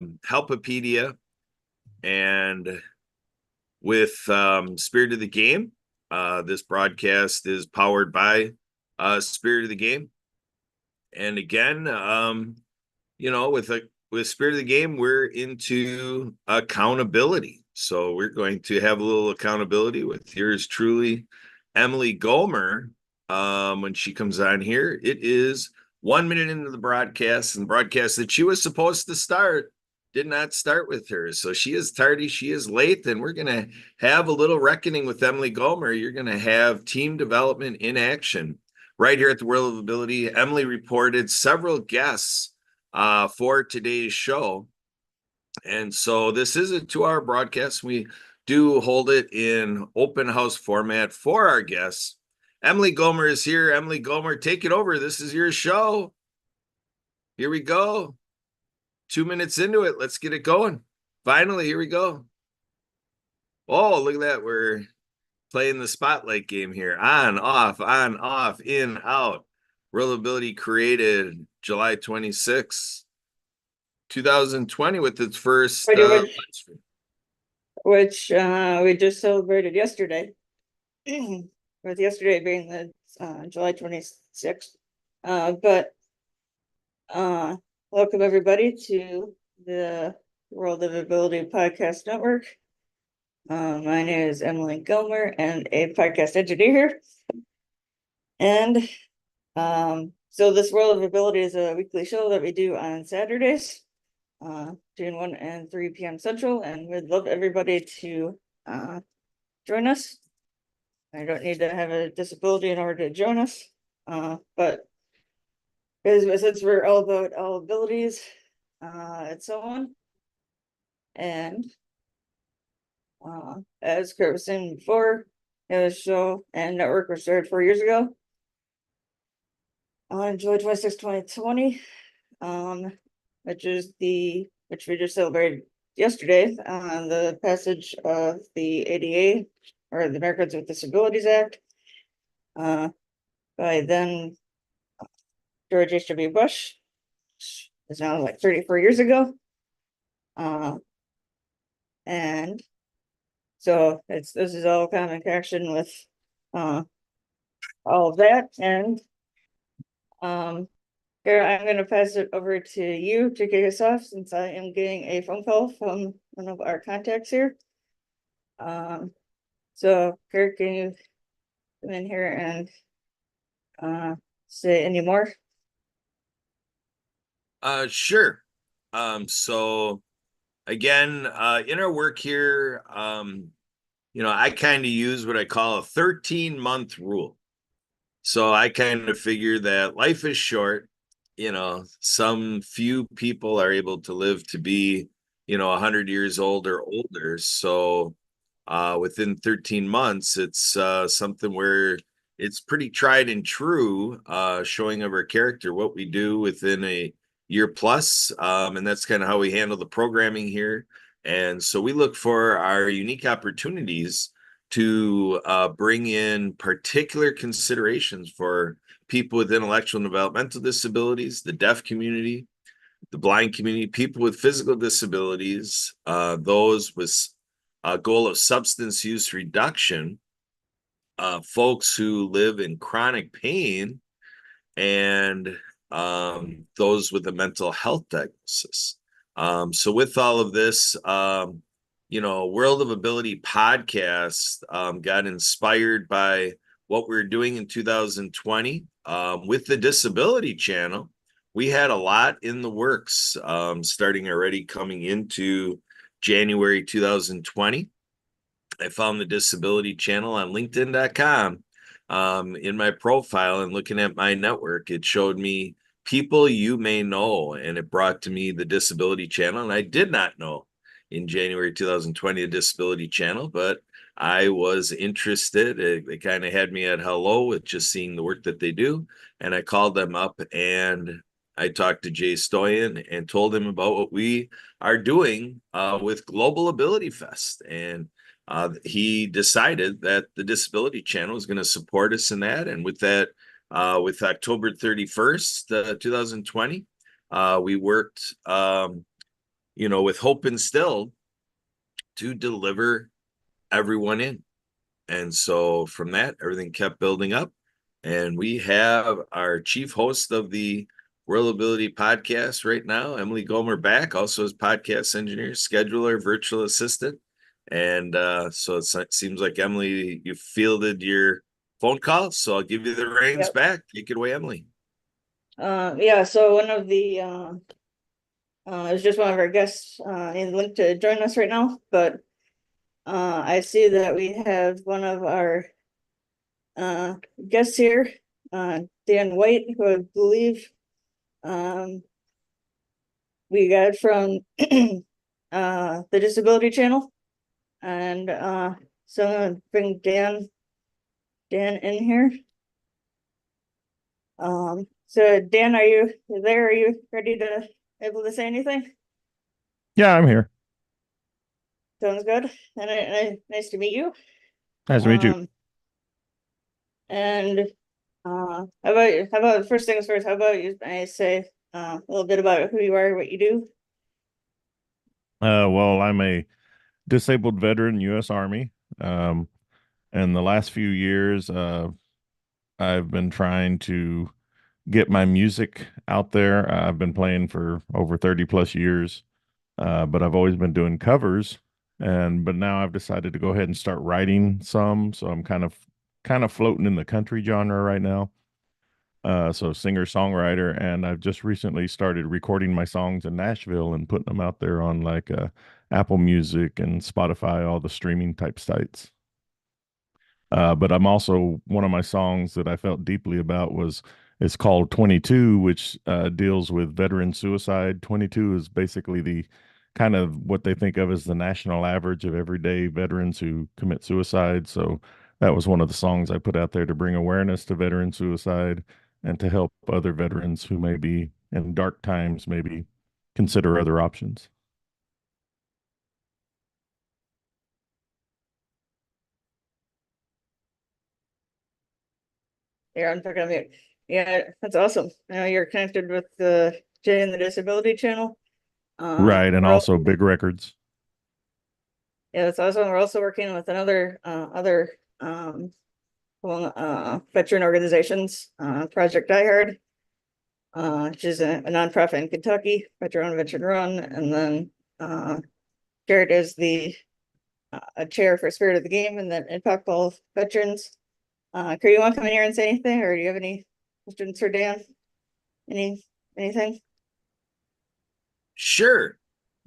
Helpopedia and with Spirit of the Game. This broadcast is powered by Spirit of the Game. And again, with Spirit of the Game, we're into accountability. So we're going to have a little accountability with yours truly, Emily Gomer. When she comes on here, it is 1 minute into the broadcast, and the broadcast that she was supposed to start did not start with her. So she is tardy, she is late, and we're going to have a little reckoning with Emily Gomer. You're going to have team development in action right here at the World of Ability. Emily reported several guests for today's show. And so this is a 2 hour broadcast. We do hold it in open house format for our guests. Emily Gomer is here. Emily Gomer, take it over. This is your show. Here we go. 2 minutes into it. Let's get it going. Finally, here we go. Oh, look at that. We're playing the spotlight game here. On, off, in, out. Reliability created July 26th, 2020 with its first live stream. Which we just celebrated yesterday, with yesterday being the July 26th. But welcome everybody to the World of Ability Podcast Network. My name is Emily Gomer and a podcast engineer here. And so this World of Ability is a weekly show that we do on Saturdays, between 1 and 3 p.m. Central, and we'd love everybody to join us. I don't need to have a disability in order to join us, but since we're all about all abilities and so on. And as Kurt was saying before, the show and network was started 4 years ago on July 26, 2020, which we just celebrated yesterday, the passage of the ADA, or the Americans with Disabilities Act, by then George H.W. Bush. It's now like 34 years ago. And so this is all kind of in connection with all of that. And here I'm going to pass it over to you to kick us off, since I am getting a phone call from one of our contacts here. So Kurt, can you come in here and say any more? Sure. So again, in our work here, I kind of use what I call a 13-month rule. So I kind of figure that life is short. Some few people are able to live to be, 100 years old or older. So within 13 months, it's something where it's pretty tried and true, showing of our character, what we do within a year plus. And that's kind of how we handle the programming here. And so we look for our unique opportunities to bring in particular considerations for people with intellectual and developmental disabilities, the deaf community, the blind community, people with physical disabilities, those with a goal of substance use reduction, folks who live in chronic pain, and those with a mental health diagnosis. So with all of this, World of Ability podcast got inspired by what we were doing in 2020 with the Disability Channel. We had a lot in the works starting already coming into January 2020. I found the Disability Channel on LinkedIn.com. In my profile and looking at my network, it showed me people you may know, and it brought to me the Disability Channel. And I did not know in January 2020 the Disability Channel, but I was interested. They kind of had me at hello with just seeing the work that they do. And I called them up and I talked to Jay Stoyan and told him about what we are doing with Global Ability Fest. And he decided that the Disability Channel is going to support us in that. And with that, with October 31st, 2020, we worked, with hope instilled to deliver everyone in. And so from that, everything kept building up. And we have our chief host of the World Ability podcast right now, Emily Gomer, back, also as podcast engineer, scheduler, virtual assistant. And so it seems like, Emily, you fielded your phone call. So I'll give you the reins Yep. back. Take it away, Emily. Yeah, so one of the it's just one of our guests in link to join us right now, but I see that we have one of our guests here, Dan White, who I believe we got from the Disability Channel. And so I'm gonna bring Dan in here. So Dan, are you there? Are you ready to able to say anything? Yeah, I'm here. Sounds good. And nice to meet you. Nice to meet you. And how about first things first, how about you I say a little bit about who you are, what you do? Well, I'm a disabled veteran, U.S. Army. In the last few years, I've been trying to get my music out there. I've been playing for over 30 plus years, but I've always been doing covers. But now I've decided to go ahead and start writing some. So I'm kind of floating in the country genre right now. So singer-songwriter, and I've just recently started recording my songs in Nashville and putting them out there on like Apple Music and Spotify, all the streaming type sites. But I'm also one of my songs that I felt deeply about was it's called 22, which deals with veteran suicide. 22 is basically the kind of what they think of as the national average of everyday veterans who commit suicide. So that was one of the songs I put out there to bring awareness to veteran suicide and to help other veterans who may be in dark times, maybe consider other options. Here, I'm talking about, yeah, that's awesome. Now you're connected with the Jay and the Disability Channel. Right. And We're also, also big records. yeah, that's awesome. We're also working with another other veteran organizations, Project Die Hard, which is a nonprofit in Kentucky, veteran run, and then Garrett is the a chair for Spirit of the Game and then Impact Ball veterans. Kurt, you want to come in here and say anything, or do you have any questions for Dan? Anything? Sure.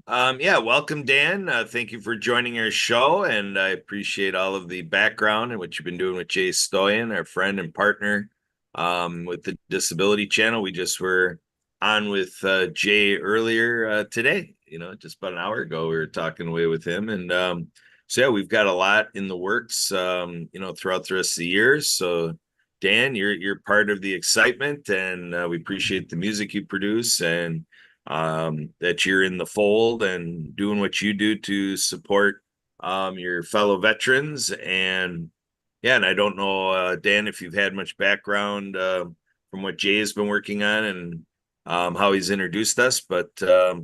Yeah, welcome, Dan. Thank you for joining our show, and I appreciate all of the background and what you've been doing with Jay Stoyan, our friend and partner, with the Disability Channel. We just were on with Jay earlier today, just about an hour ago. We were talking away with him, and so yeah, we've got a lot in the works, throughout the rest of the year. So, Dan, you're part of the excitement, and we appreciate the music you produce and that you're in the fold and doing what you do to support your fellow veterans. And yeah, and I don't know, Dan, if you've had much background from what Jay has been working on and how he's introduced us, but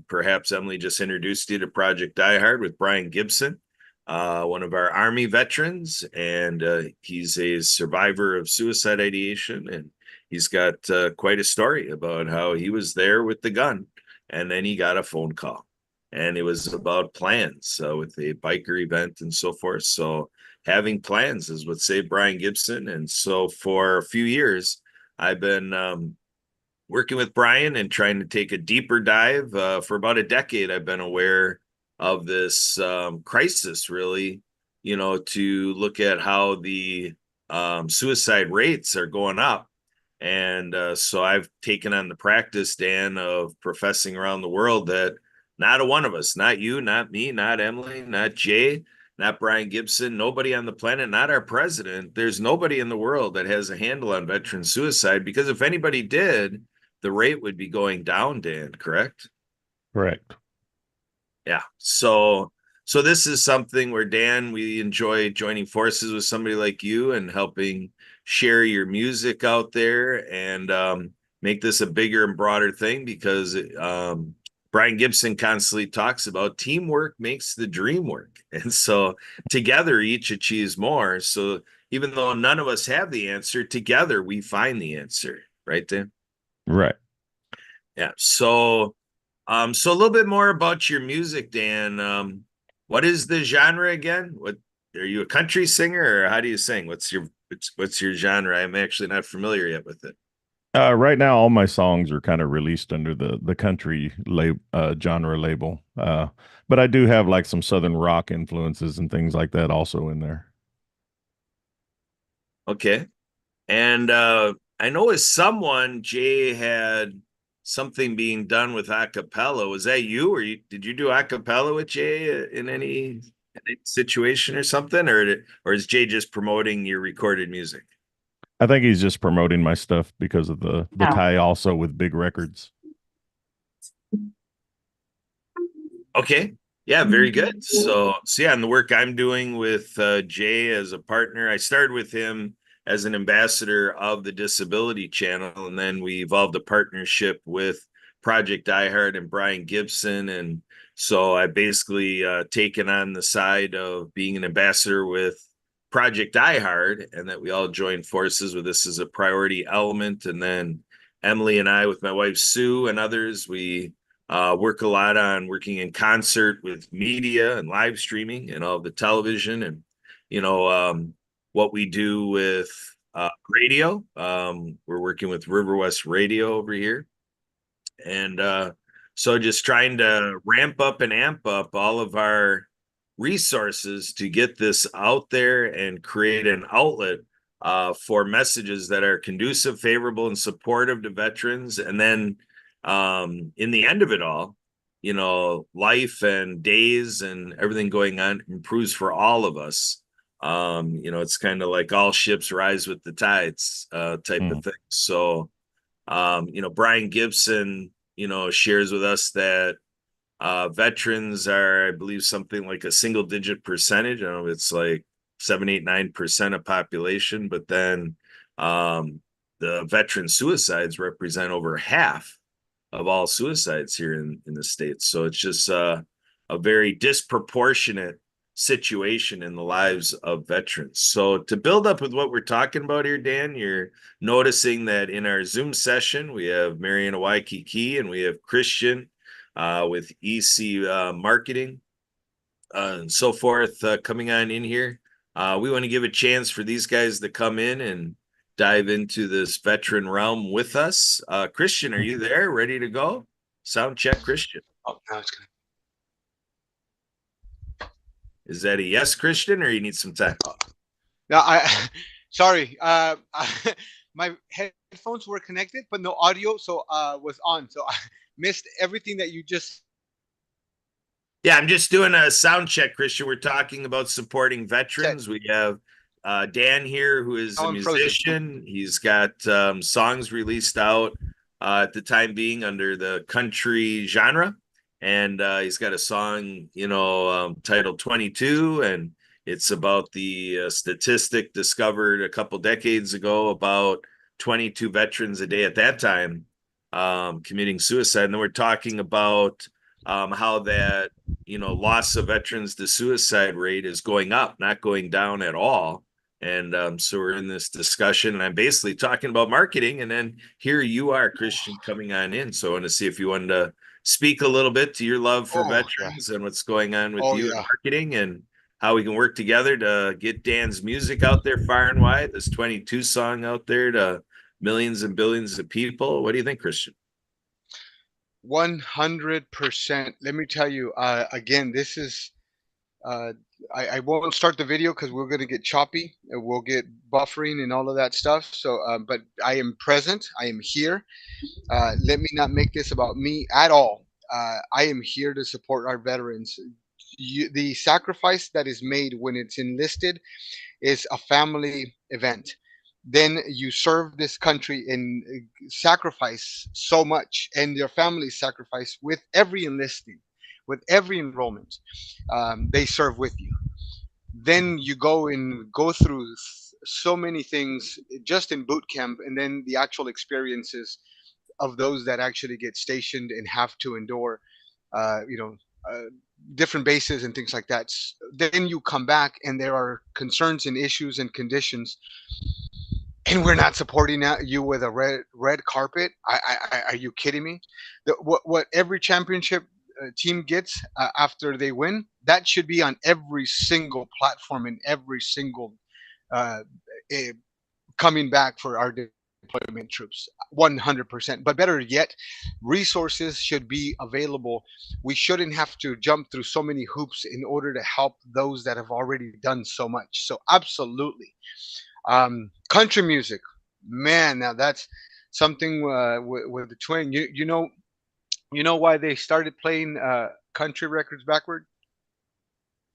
perhaps Emily just introduced you to Project Die Hard with Brian Gibson, one of our Army veterans, and he's a survivor of suicide ideation, and he's got quite a story about how he was there with the gun and then he got a phone call, and it was about plans with a biker event and so forth. So having plans is what saved Brian Gibson. And so for a few years, I've been working with Brian and trying to take a deeper dive. For about a decade, I've been aware of this crisis, really, to look at how the suicide rates are going up. And so I've taken on the practice, Dan, of professing around the world that not a one of us, not you, not me, not Emily, not Jay, not Brian Gibson, nobody on the planet, not our president. There's nobody in the world that has a handle on veteran suicide, because if anybody did, the rate would be going down, Dan, correct? Correct. Yeah. So this is something where, Dan, we enjoy joining forces with somebody like you and helping share your music out there and make this a bigger and broader thing, because Brian Gibson constantly talks about teamwork makes the dream work. And so together each achieves more. So even though none of us have the answer, together we find the answer, right, Dan? Right. Yeah. So a little bit more about your music, Dan. What is the genre again? What are you, a country singer, or how do you sing? What's your genre? I'm actually not familiar yet with it. Right now, all my songs are kind of released under the country genre label. But I do have like some southern rock influences and things like that also in there. Okay. And I know as someone, Jay had something being done with acapella. Was that you, or did you do acapella with Jay in any situation or something, or is Jay just promoting your recorded music? I think he's just promoting my stuff because of the tie also with big records. Okay. Yeah, very good. So yeah, and the work I'm doing with Jay as a partner, I started with him as an ambassador of the Disability Channel, and then we evolved a partnership with Project iHeart and Brian Gibson. And so I basically taken on the side of being an ambassador with Project iHeart, and that we all joined forces with this as a priority element. And then Emily and I, with my wife Sue and others, we work a lot on working in concert with media and live streaming and all the television, and you know what we do with radio. We're working with River West Radio over here, and so just trying to ramp up and amp up all of our resources to get this out there and create an outlet for messages that are conducive, favorable, and supportive to veterans. And then in the end of it all, life and days and everything going on improves for all of us. It's kind of like all ships rise with the tides type of thing. So Brian Gibson, shares with us that veterans are, I believe, something like a single digit percentage. I don't know, it's like 7, 8, 9% of population, but then the veteran suicides represent over half of all suicides here in the States. So it's just a very disproportionate situation in the lives of veterans. So to build up with what we're talking about here, Dan, you're noticing that in our Zoom session, we have Mariana Waikiki and we have Christian with EC Marketing and so forth coming on in here. We want to give a chance for these guys to come in and dive into this veteran realm with us. Christian, are you there? Ready to go? Sound check, Christian. Oh, now it's good. Is that a yes, Christian, or you need some time? No, sorry. My headphones were connected, but no audio, so was on. So I missed everything that you just. Yeah, I'm just doing a sound check, Christian. We're talking about supporting veterans. We have Dan here, who is a musician. He's got songs released out at the time being under the country genre. And he's got a song, titled 22. And it's about the statistic discovered a couple decades ago about 22 veterans a day at that time committing suicide. And then we're talking about how that, loss of veterans to suicide rate is going up, not going down at all. And so we're in this discussion, and I'm basically talking about marketing. And then here you are, Christian, coming on in. So I want to see if you wanted to speak a little bit to your love for veterans and what's going on with you in marketing, and how we can work together to get Dan's music out there far and wide, this 22 song out there to millions and billions of people. What do you think, Christian? 100%. Let me tell you, again, this is, I won't start the video because we're going to get choppy and we'll get buffering and all of that stuff. So, but I am present. I am here. Let me not make this about me at all. I am here to support our veterans. The sacrifice that is made when it's enlisted is a family event. Then you serve this country and sacrifice so much, and your family sacrifice with every enlisting, with every enrollment. They serve with you. Then you go through so many things just in boot camp, and then the actual experiences of those that actually get stationed and have to endure you know, different bases and things like that. Then you come back and there are concerns and issues and conditions, and we're not supporting you with a red carpet. Are you kidding me? What every championship team gets after they win, that should be on every single platform and every single uh, eh, coming back for our deployment troops. 100%. But better yet, resources should be available. We shouldn't have to jump through so many hoops in order to help those that have already done so much. So absolutely. Country music, man, now that's something with the twin. You know why they started playing country records backward?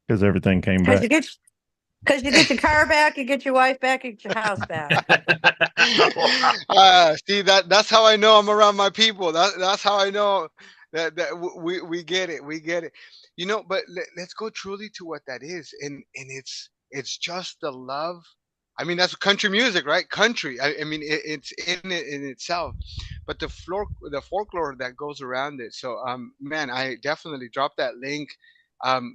Because everything came Because back. you get your car back, you get your wife back, you get your house back. See, that's how I know I'm around my people. That's how I know that we get it. We get it. You know, but let's go truly to what that is, and it's just the love. I mean, that's country music, right? Country. I mean, it's in it in itself, but the folklore that goes around it. So, man, I definitely dropped that link.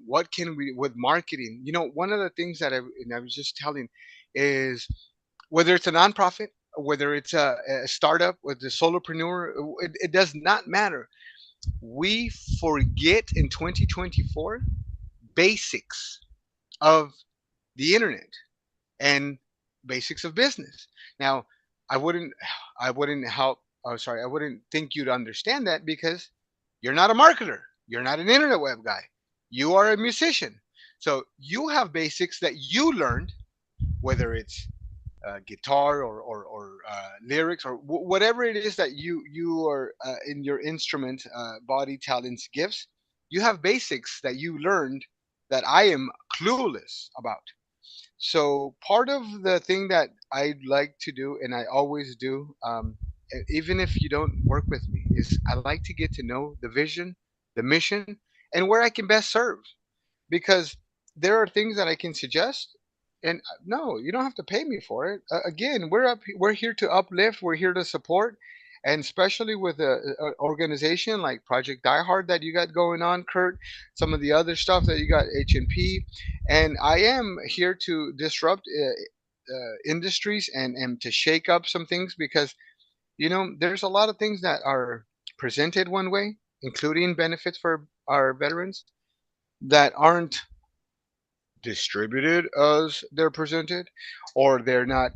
What can we with marketing? You know, one of the things that I was just telling is whether it's a nonprofit, whether it's a startup, with the solopreneur, it does not matter. We forget in 2024 basics of the internet and basics of business. Now, I wouldn't, I wouldn't help. Oh, sorry, I wouldn't think you'd understand that because you're not a marketer. You're not an internet web guy. You are a musician. So you have basics that you learned, whether it's guitar or lyrics or whatever it is that you are in your instrument, body talents, gifts. You have basics that you learned that I am clueless about. So part of the thing that I like to do, and I always do, even if you don't work with me, is I like to get to know the vision, the mission, and where I can best serve. Because there are things that I can suggest, and no, you don't have to pay me for it. Again, we're here to uplift, we're here to support, and especially with a organization like Project Die Hard that you got going on, Kurt, some of the other stuff that you got HNP, and I am here to disrupt industries and to shake up some things because there's a lot of things that are presented one way, including benefits for our veterans that aren't distributed as they're presented, or they're not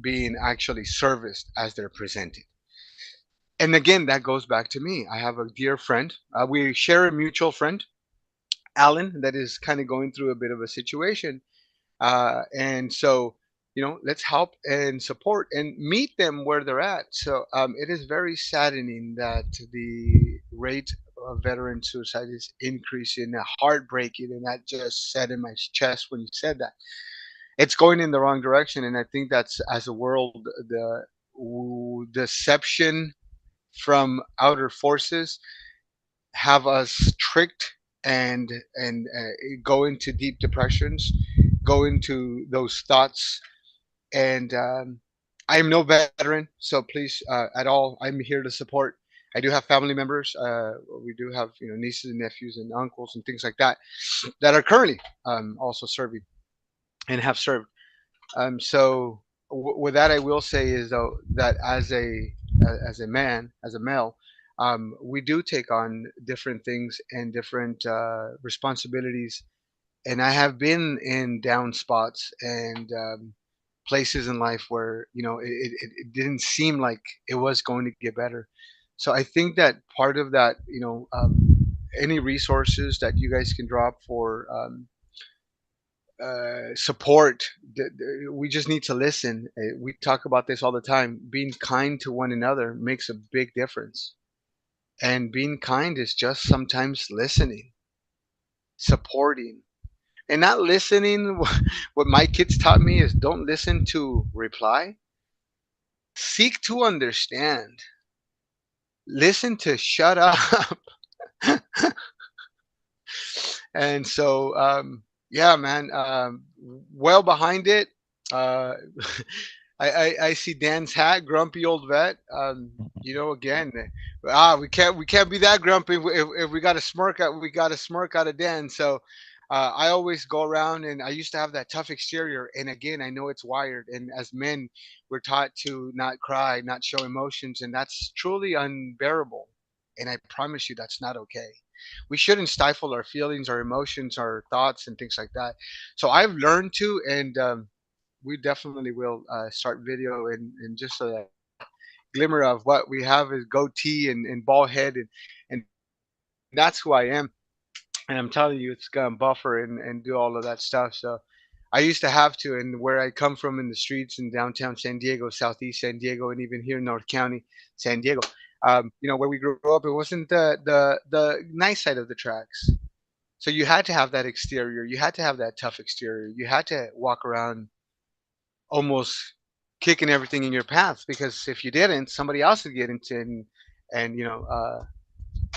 being actually serviced as they're presented. And again, that goes back to me. I have a dear friend. We share a mutual friend, Alan, that is kind of going through a bit of a situation. And so, let's help and support and meet them where they're at. So it is very saddening that the rate of veteran suicide is increasing, heartbreaking, and that just set in my chest when you said that. It's going in the wrong direction, and I think that's, as a world, the deception from outer forces have us tricked and go into deep depressions, go into those thoughts. And I am no veteran, so please, at all, I'm here to support. I do have family members. We do have nieces and nephews and uncles and things like that that are currently also serving and have served. So with that, I will say is though that as a man, as a male, we do take on different things and different responsibilities. And I have been in down spots and places in life where it didn't seem like it was going to get better. So I think that part of that, any resources that you guys can drop for support, we just need to listen. We talk about this all the time. Being kind to one another makes a big difference, and being kind is just sometimes listening, supporting, and not listening. What my kids taught me is don't listen to reply, seek to understand, listen to shut up. And so yeah, man, well behind it. uh I see Dan's hat, grumpy old vet. Again, We can't be that grumpy. If we got a smirk out, we got a smirk out of Dan. So I always go around, and I used to have that tough exterior. And again, I know it's wired. And as men, we're taught to not cry, not show emotions, and that's truly unbearable. And I promise you, that's not okay. We shouldn't stifle our feelings, our emotions, our thoughts, and things like that. So I've learned to, and we definitely will start video and just so that glimmer of what we have is goatee and bald head, and that's who I am. And I'm telling you, it's gonna buffer and do all of that stuff. So I used to have to, and where I come from in the streets in downtown San Diego, southeast San Diego, and even here in North County, San Diego, where we grew up, it wasn't the nice side of the tracks. So you had to have that exterior. You had to have that tough exterior. You had to walk around almost kicking everything in your path, because if you didn't, somebody else would get into and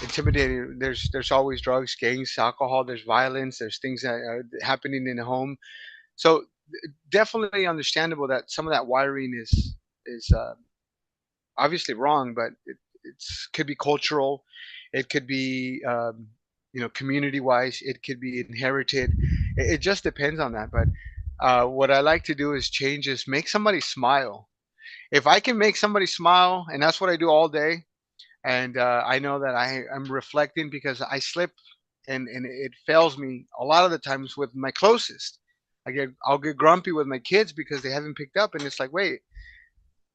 intimidated. There's always drugs, gangs, alcohol. There's violence. There's things that are happening in the home. So definitely understandable that some of that wiring is obviously wrong, but it's could be cultural. It could be community wise. It could be inherited. It just depends on that. But what I like to do is change is make somebody smile. If I can make somebody smile, and that's what I do all day, and I know that I'm reflecting because I slip and it fails me a lot of the times with my closest. I'll get grumpy with my kids because they haven't picked up, and it's like, wait,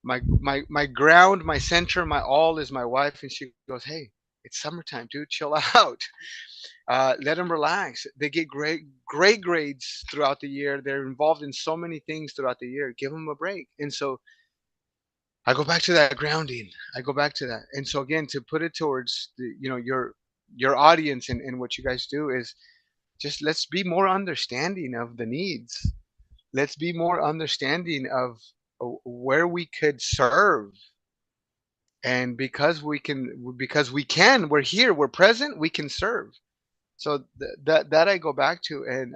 my ground, my center, my all is my wife, and she goes, hey, it's summertime, dude, chill out. Let them relax. They get great grades throughout the year. They're involved in so many things throughout the year. Give them a break. And so I go back to that grounding. I go back to that. And so again, to put it towards your audience and what you guys do is just let's be more understanding of the needs. Let's be more understanding of where we could serve. And because we can, we're here, we're present, we can serve. So that I go back to, and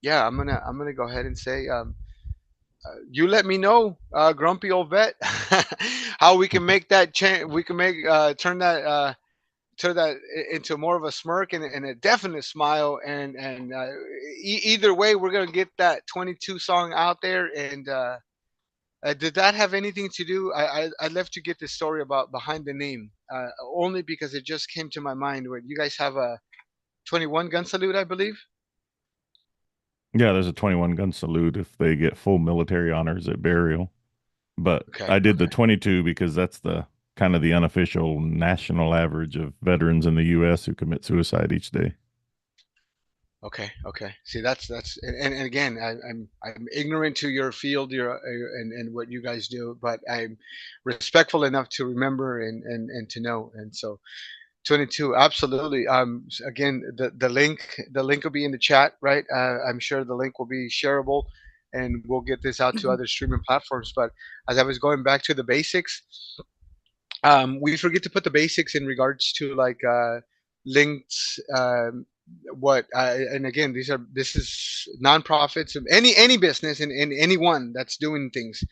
yeah, I'm gonna go ahead and say, you let me know, grumpy old vet, how we can make that change. We can make turn that into more of a smirk and a definite smile, and either way, we're gonna get that 22 song out there. And did that have anything to do? I'd love to get the story about behind the name, only because it just came to my mind. Where you guys have a 21 gun salute, I believe. Yeah, there's a 21 gun salute if they get full military honors at burial. But Okay. I did the Okay. 22 because that's the kind of the unofficial national average of veterans in the U.S. who commit suicide each day. Okay. Okay. See, that's and again, I'm ignorant to your field, and what you guys do, but I'm respectful enough to remember and to know. And so 22, absolutely. Again, the link will be in the chat, right? I'm sure the link will be shareable, and we'll get this out to other streaming platforms. But as I was going back to the basics, we forget to put the basics in regards to like links. And again, this is nonprofits, any business and anyone that's doing things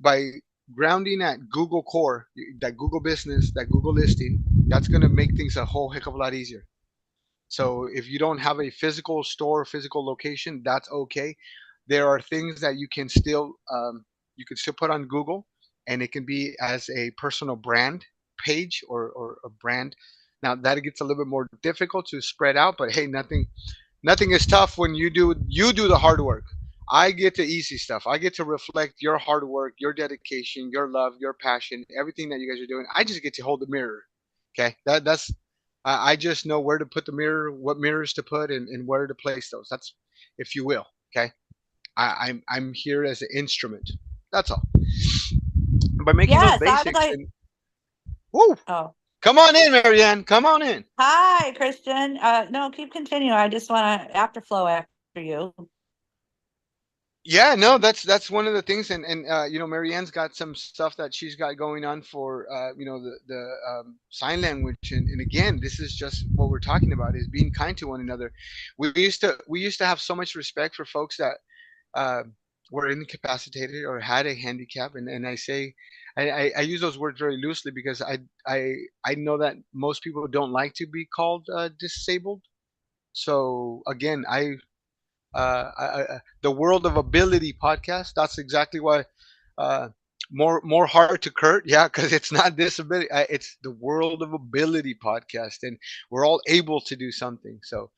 by grounding at Google core, that Google business, that Google listing. That's going to make things a whole heck of a lot easier. So if you don't have a physical store, physical location, that's okay. There are things that you can still put on Google, and it can be as a personal brand page or a brand. Now that gets a little bit more difficult to spread out, but hey, nothing is tough when you do the hard work. I get the easy stuff. I get to reflect your hard work, your dedication, your love, your passion, everything that you guys are doing. I just get to hold the mirror. Okay, that's I just know where to put the mirror, what mirrors to put, and where to place those. That's, if you will. Okay, I'm here as an instrument. That's all. By making those Yes, I would basics, like. and woo, Oh, come on in, Marianne. Come on in. hi, Christian. No, keep continuing. I just want to afterflow after you. Yeah, no, that's one of the things, and Marianne's got some stuff that she's got going on for the sign language, and again, this is just what we're talking about is being kind to one another. We used to have so much respect for folks that uh, were incapacitated or had a handicap, and I say I use those words very loosely because I know that most people don't like to be called disabled. So again, the World of Ability podcast. That's exactly why. Uh, more hard to Kurt, yeah, because it's not disability. It's the World of Ability podcast, and we're all able to do something. So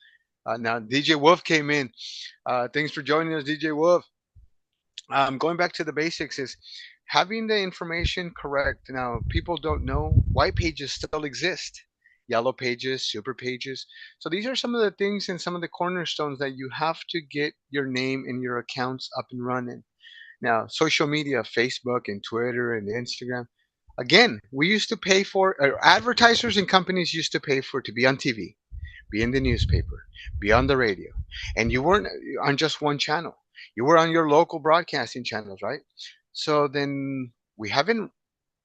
now DJ Wolf came in. Thanks for joining us, DJ Wolf. Going back to the basics is having the information correct. Now, people don't know white pages still exist, yellow pages, super pages. So these are some of the things and some of the cornerstones that you have to get your name and your accounts up and running. Now, social media, Facebook and Twitter and Instagram. Again, we used to pay for, advertisers and companies used to pay for to be on TV, be in the newspaper, be on the radio. And you weren't on just one channel. You were on your local broadcasting channels, right? So then we haven't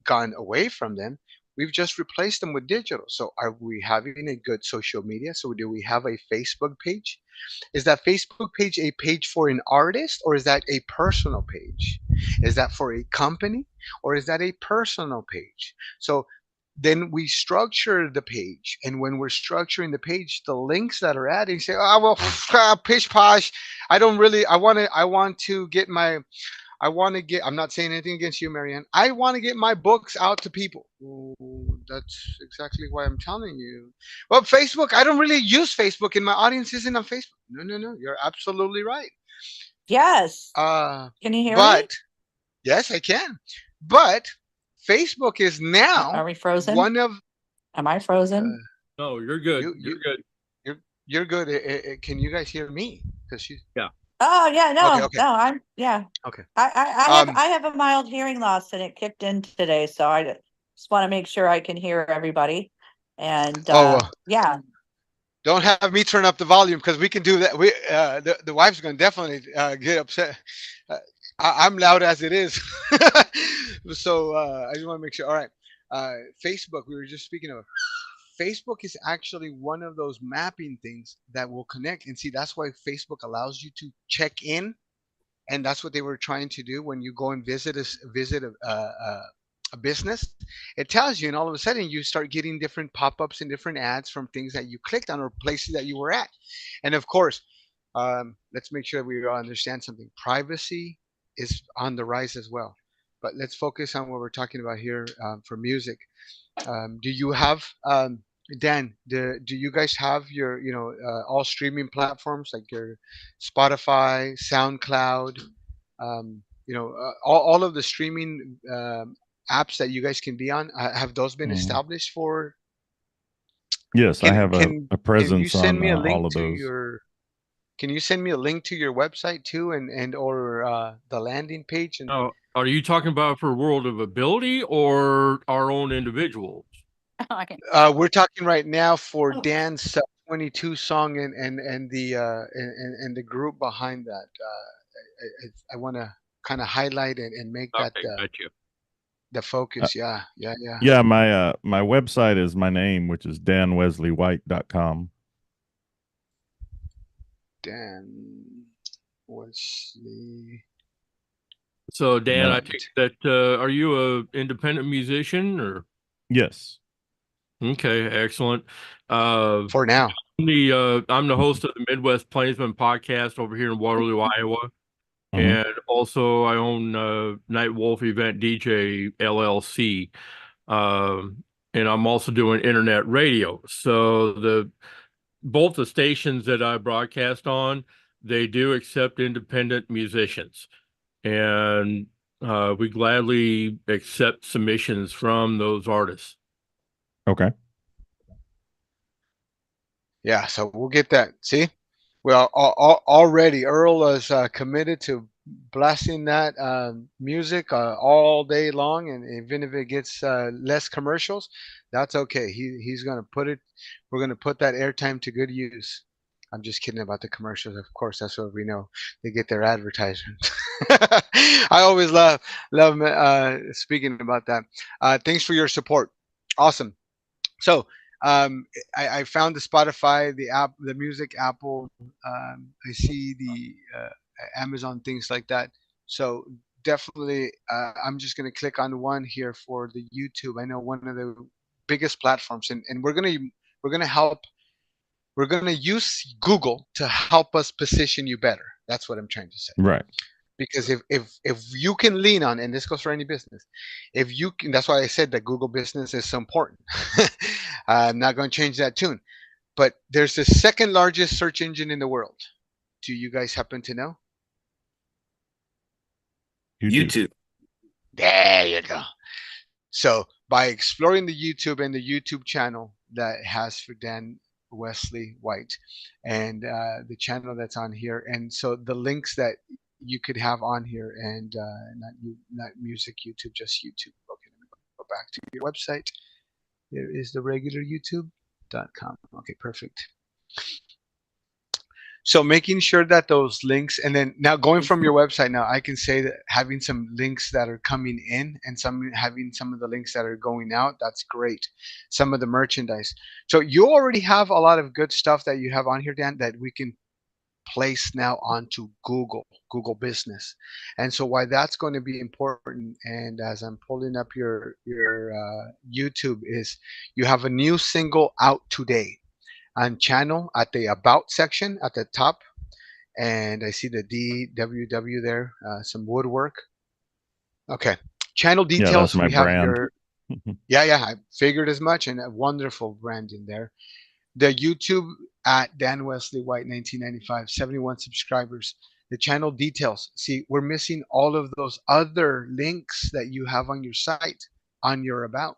gone away from them. We've just replaced them with digital. So are we having a good social media? So do we have a Facebook page? Is that Facebook page a page for an artist or is that a personal page? Is that for a company or is that a personal page? So then we structure the page, and when we're structuring the page, the links that are added, you say, "Oh well, pish posh. I don't really. I want to get my. I want to get. I'm not saying anything against you, Marianne. I want to get my books out to people. Ooh, that's exactly why I'm telling you. Well, Facebook. I don't really use Facebook, and my audience isn't on Facebook. No, no, no. You're absolutely right. Yes. Uh, Can you hear but me? yes, I can. But Facebook is Are now we frozen? one of Am I frozen? No, you're good. you. You're good. You're good. Can you guys hear me? Because she's Oh yeah, no, okay. no, I'm yeah. Okay. I I have a mild hearing loss and it kicked in today, so I just want to make sure I can hear everybody. And yeah, Don't have me turn up the volume because we can do that. We the wife's gonna definitely get upset. I'm loud as it is, so I just want to make sure. All right, Facebook. We were just speaking of. Facebook is actually one of those mapping things that will connect. And see, that's why Facebook allows you to check in, and that's what they were trying to do when you go and visit a business. It tells you, and all of a sudden you start getting different pop-ups and different ads from things that you clicked on or places that you were at. And of course, let's make sure we all understand something. Privacy is on the rise as well. But let's focus on what we're talking about here for music. Do you have Dan? Do you guys have your all streaming platforms like your Spotify, SoundCloud, all of the streaming apps that you guys can be on? Have those been Mhm. established for? Yes, I have a Can you presence send on me a all link of to those. your? Can you send me a link to your website too, and or the landing page? And Now, are you talking about for World of Ability or our own individuals? we're talking right now for Oh. Dan's 22 song and the and the group behind that. I want to kind of highlight and make that Okay, gotcha. the focus. Yeah. Yeah, my website is my name, which is danwesleywhite.com. Dan Wesley. So Dan, I Right. think that are you a independent musician or? Yes. Okay, excellent. Uh, For now. I'm the host of the Midwest Plainsman podcast over here in Waterloo, Iowa. Mhm. And also I own Night Wolf Event DJ LLC. And I'm also doing internet radio. So both the stations that I broadcast on, they do accept independent musicians. And we gladly accept submissions from those artists. Okay. Yeah. So we'll get that. See, well, already Earl is committed to blasting that music all day long, and even if it gets less commercials, that's okay. He's gonna put it. We're gonna put that airtime to good use. I'm just kidding about the commercials. Of course, that's what we know. They get their advertisements. I always love speaking about that. Thanks for your support. Awesome. So I found the Spotify, the app, the music, Apple. I see the Amazon, things like that. So definitely, I'm just going to click on one here for the YouTube. I know one of the biggest platforms, and we're going to use Google to help us position you better. That's what I'm trying to say. Right. Because if you can lean on, and this goes for any business, if you can, that's why I said that Google Business is so important. I'm not going to change that tune. But there's the second largest search engine in the world. Do you guys happen to know? YouTube. There you go. So by exploring the YouTube and the YouTube channel that has for Dan Wesley White and the channel that's on here, and so the links that you could have on here, and not music YouTube, just YouTube. Okay, let me go back to your website. There is the regular YouTube.com. Okay, perfect. So making sure that those links, and then now going from your website, now I can say that having some links that are coming in and having some of the links that are going out, that's great. Some of the merchandise. So you already have a lot of good stuff that you have on here, Dan, that we can place now onto Google Business. And so why that's going to be important, and as I'm pulling up your YouTube, is you have a new single out today on channel at the about section at the top, and I see the DWW there, some woodwork. Okay, channel details. Yeah, that's my we have brand. your yeah, I figured as much, and a wonderful brand in there. The YouTube at Dan Wesley White 1995, 71 subscribers. The channel details. See, we're missing all of those other links that you have on your site, on your about.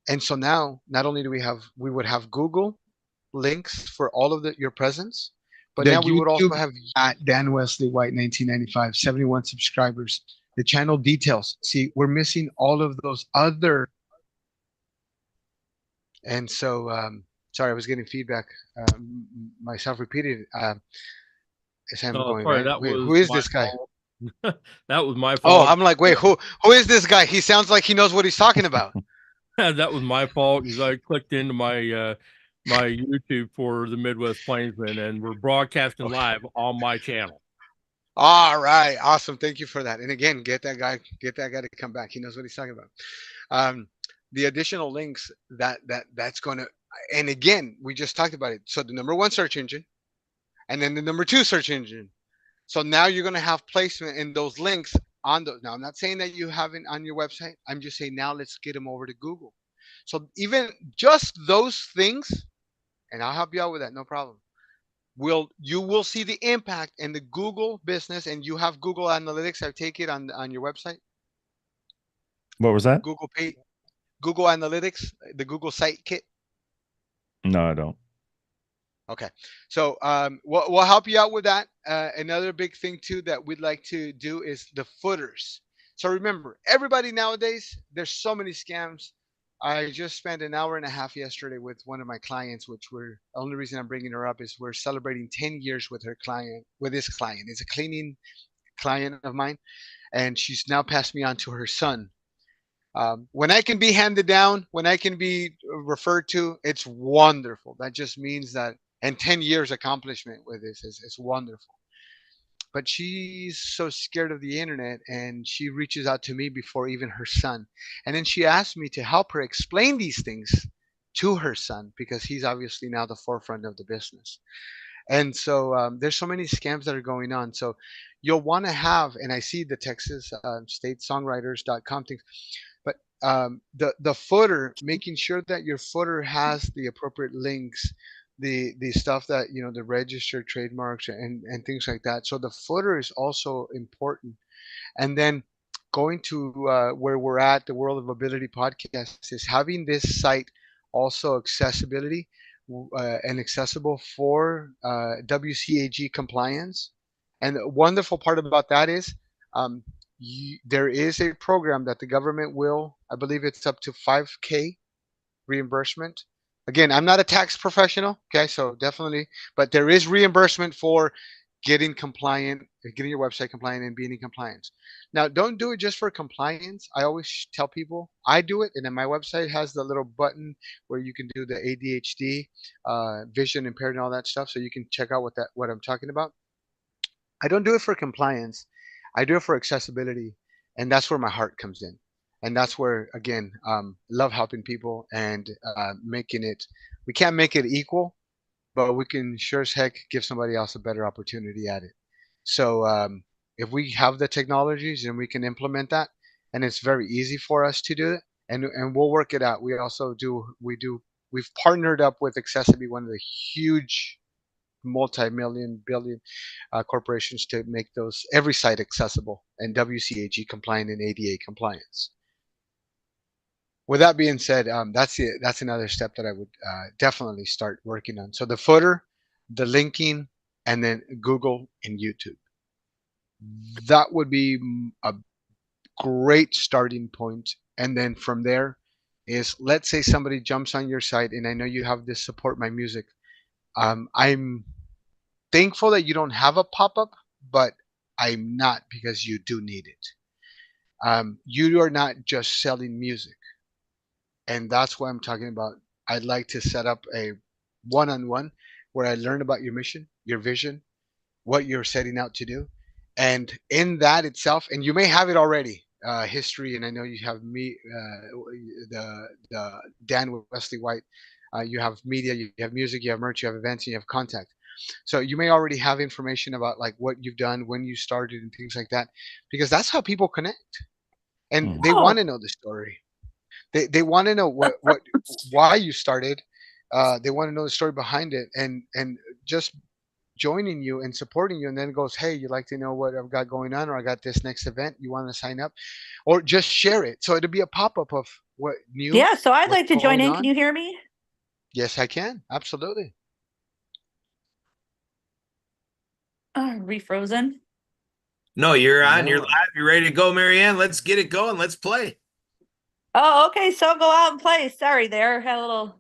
And so now, not only do we would have Google links for all of your presence, but now we would also have at Dan Wesley White 1995, 71 subscribers. The channel details. See, we're missing all of those other. And so, sorry, I was getting feedback. Myself repeated. As I'm going, sorry, right? Wait, was who is my this guy? fault. That was my Oh, fault. I'm like, wait, who is this guy? He sounds like he knows what he's talking about. That was my fault because I clicked into my my YouTube for the Midwest Plainsman, and we're broadcasting live on my channel. All right, awesome. Thank you for that. And again, get that guy to come back. He knows what he's talking about. The additional links that's going to, and again, we just talked about it. So the number one search engine, and then the number two search engine. So now you're going to have placement in those links on those. Now, I'm not saying that you haven't on your website. I'm just saying now let's get them over to Google. So even just those things, and I'll help you out with that, no problem. You will see the impact in the Google business, and you have Google Analytics. I take it on your website. What was that? Google Analytics, the Google Site Kit. No, I don't. Okay, so we'll help you out with that. Another big thing too that we'd like to do is the footers. So remember, everybody nowadays, there's so many scams. I just spent an hour and a half yesterday with one of my clients, the only reason I'm bringing her up is we're celebrating 10 years with this client. It's a cleaning client of mine, and she's now passed me on to her son. When I can be handed down, when I can be referred to, it's wonderful. That just means that, and 10 years accomplishment with this is wonderful. But she's so scared of the internet, and she reaches out to me before even her son. And then she asked me to help her explain these things to her son, because he's obviously now the forefront of the business. And so there's so many scams that are going on. So you'll want to have, and I see the Texas statesongwriters.com things, but the footer, making sure that your footer has the appropriate links, the stuff that, the registered trademarks and things like that. So the footer is also important. And then going to where we're at, the World of Ability podcast, is having this site also accessibility and accessible for WCAG compliance. And the wonderful part about that is there is a program that the government will, I believe it's up to 5K reimbursement. Again, I'm not a tax professional, okay, so definitely, but there is reimbursement for getting compliant, getting your website compliant and being in compliance. Now, don't do it just for compliance. I always tell people, I do it, and then my website has the little button where you can do the ADHD, vision impaired and all that stuff, so you can check out what I'm talking about. I don't do it for compliance. I do it for accessibility, and that's where my heart comes in. And that's where, again, love helping people and making it. We can't make it equal, but we can sure as heck give somebody else a better opportunity at it. So if we have the technologies and we can implement that, and it's very easy for us to do it, and we'll work it out. We've partnered up with Accessibility, one of the huge multi-million billion corporations, to make those every site accessible and WCAG compliant and ADA compliance. With that being said, that's another step that I would definitely start working on. So the footer, the linking, and then Google and YouTube. That would be a great starting point. And then from there is, let's say somebody jumps on your site, and I know you have this support my music. I'm thankful that you don't have a pop-up, but I'm not, because you do need it. You are not just selling music. And that's what I'm talking about. I'd like to set up a one-on-one where I learn about your mission, your vision, what you're setting out to do. And in that itself, and you may have it already, history, and I know you have me, the Dan Wesley White, you have media, you have music, you have merch, you have events, and you have contact. So you may already have information about like what you've done, when you started, and things like that, because that's how people connect. And they want to know the story. They want to know why you started. They want to know the story behind it, and just joining you and supporting you, and then goes, hey, you'd like to know what I've got going on, or I got this next event, you want to sign up, or just share it. So it'll be a pop-up of what new. Yeah, so I'd like to join in. on. Can you hear me? Yes, I can. Absolutely. Refrozen. No, you're on. You're No. live. You're ready to go, Marianne. Let's get it going. Let's play. Oh, okay. So go out and play. Sorry there. Had a little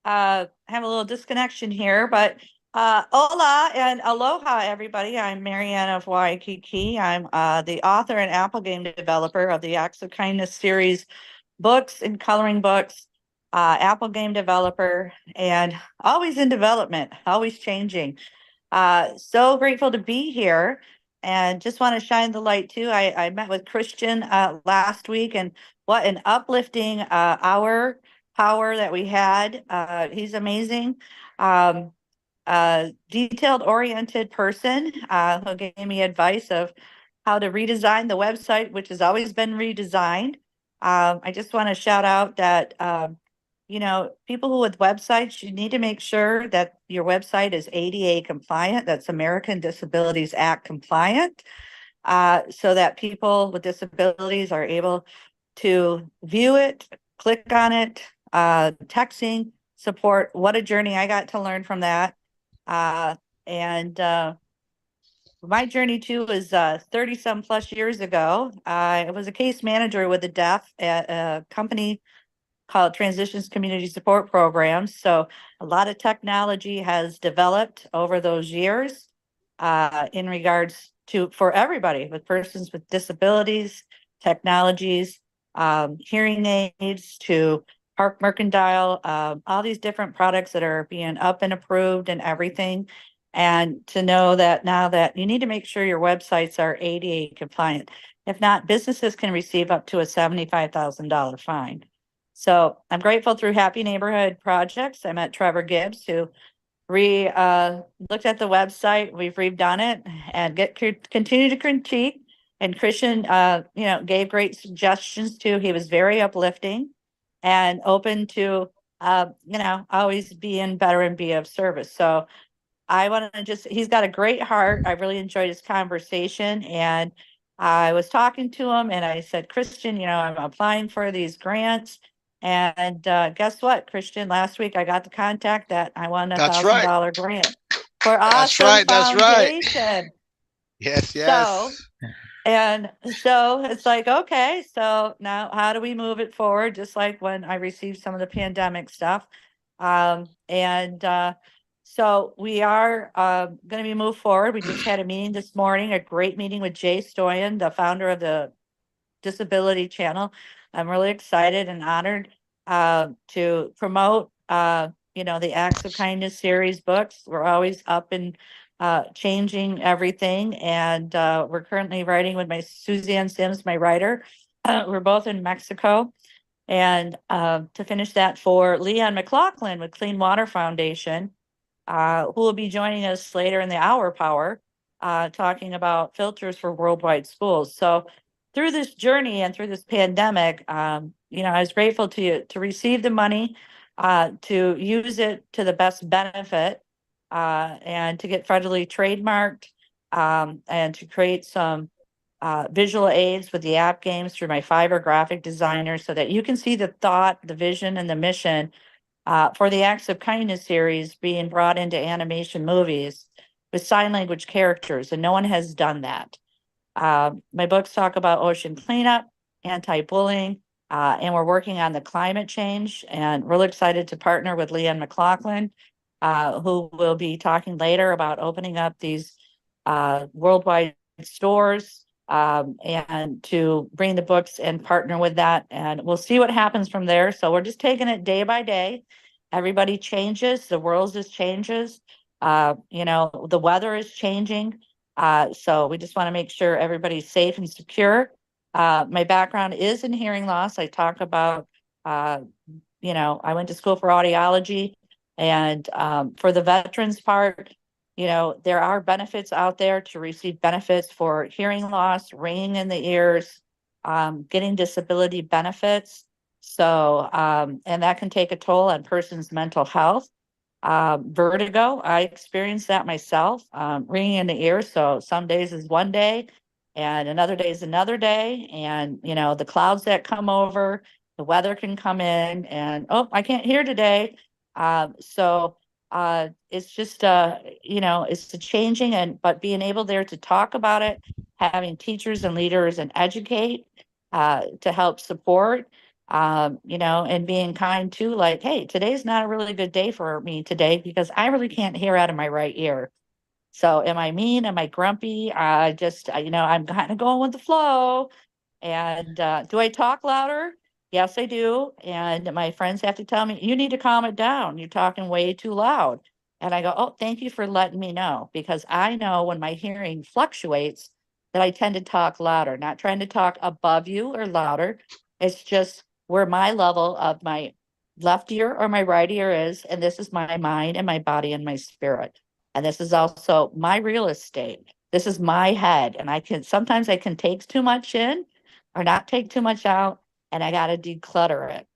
have a little disconnection here, but hola and aloha everybody. I'm Marianne of Waikiki. I'm the author and Apple game developer of the Acts of Kindness series books and coloring books, Apple game developer, and always in development, always changing. So grateful to be here, and just want to shine the light too. I met with Christian last week, and what an uplifting hour power that we had. He's amazing. Detailed oriented person who gave me advice of how to redesign the website, which has always been redesigned. I just want to shout out that people who with websites, you need to make sure that your website is ADA compliant, that's American Disabilities Act compliant, so that people with disabilities are able to view it, click on it, texting support. What a journey I got to learn from that. And my journey too was 30 some plus years ago. I was a case manager with the deaf at a company called Transitions Community Support Programs. So a lot of technology has developed over those years in regards to, for everybody, with persons with disabilities, technologies, hearing aids, to park mercantile, all these different products that are being up and approved and everything. And to know that now that you need to make sure your websites are ADA compliant. If not, businesses can receive up to a $75,000 fine. So I'm grateful through Happy Neighborhood Projects. I met Trevor Gibbs, who looked at the website. We've redone it and continue to critique. And Christian, gave great suggestions too. He was very uplifting and open to, always being better and be of service. So I want to he's got a great heart. I really enjoyed his conversation, and I was talking to him and I said, Christian, I'm applying for these grants. And guess what, Christian? Last week I got the contact that I won $1,000 grant for Awesome Foundation. Yes, yes. So it's like, okay, so now how do we move it forward? Just like when I received some of the pandemic stuff. So we are going to be moved forward. We just had a meeting this morning, a great meeting with Jay Stoyan, the founder of the Disability Channel. I'm really excited and honored to promote, the Acts of Kindness series books. We're always up and changing everything. And we're currently writing with my Suzanne Sims, my writer. We're both in Mexico. And to finish that for Leon McLaughlin with Clean Water Foundation, who will be joining us later in the hour power, talking about filters for worldwide schools. So through this journey and through this pandemic, you know, I was grateful to receive the money, to use it to the best benefit, and to get federally trademarked, and to create some visual aids with the app games through my Fiverr graphic designer so that you can see the thought, the vision, and the mission for the Acts of Kindness series being brought into animation movies with sign language characters, and no one has done that. My books talk about ocean cleanup, anti-bullying, and we're working on the climate change, and really excited to partner with Leon McLaughlin, who will be talking later about opening up these worldwide stores, and to bring the books and partner with that. And we'll see what happens from there. So we're just taking it day by day. Everybody changes, the world just changes. You know, the weather is changing. So we just want to make sure everybody's safe and secure. My background is in hearing loss. I talk about, you know, I went to school for audiology, and for the veterans part, you know, there are benefits out there to receive benefits for hearing loss, ringing in the ears, getting disability benefits. So, and that can take a toll on person's mental health. Vertigo, I experienced that myself, ringing in the ear. So some days is one day and another day is another day. And, you know, the clouds that come over, the weather can come in and, oh, I can't hear today. So it's just, you know, it's the changing, and but being able there to talk about it, having teachers and leaders and educate, to help support, you know, and being kind too, like, hey, today's not a really good day for me today because I really can't hear out of my right ear. So am I mean? Am I grumpy? You know, I'm kind of going with the flow. And do I talk louder? Yes, I do. And my friends have to tell me, you need to calm it down. You're talking way too loud. And I go, oh, thank you for letting me know, because I know when my hearing fluctuates that I tend to talk louder, not trying to talk above you or louder. It's just where my level of my left ear or my right ear is. And this is my mind and my body and my spirit. And this is also my real estate. This is my head. And sometimes I can take too much in or not take too much out, and I got to declutter it.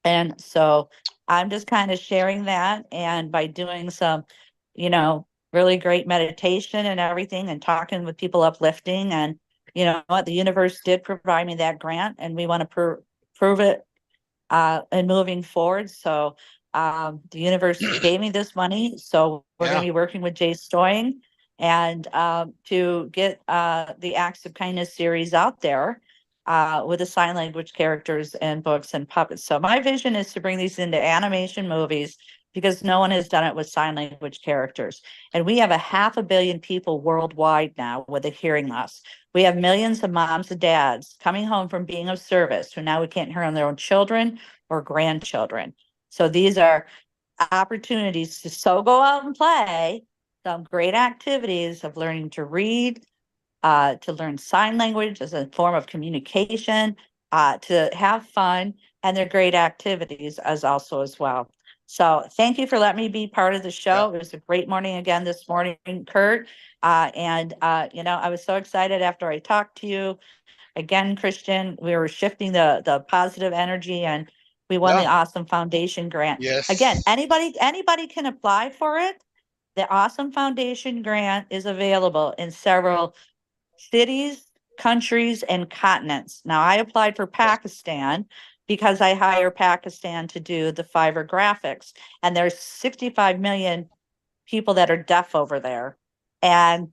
And so I'm just kind of sharing that. And by doing some, you know, really great meditation and everything, and talking with people uplifting, and, you know what, the universe did provide me that grant, and we want to prove it, and moving forward. So the universe gave me this money. So we're going to be working with Jay Stoying, and to get the Acts of Kindness series out there, with the sign language characters and books and puppets. So my vision is to bring these into animation movies, because no one has done it with sign language characters. And we have 500 million people worldwide now with a hearing loss. We have millions of moms and dads coming home from being of service who now we can't hear on their own children or grandchildren. So these are opportunities to go out and play some great activities of learning to read, to learn sign language as a form of communication, to have fun, and they're great activities as well. So thank you for letting me be part of the show. It was a great morning again this morning, Kurt. And you know, I was so excited after I talked to you again, Christian. We were shifting the positive energy, and we won the Awesome Foundation grant. Yes. Again, anybody can apply for it. The Awesome Foundation grant is available in several cities, countries, and continents. Now, I applied for Pakistan because I hire Pakistan to do the Fiverr graphics, and there's 65 million people that are deaf over there. And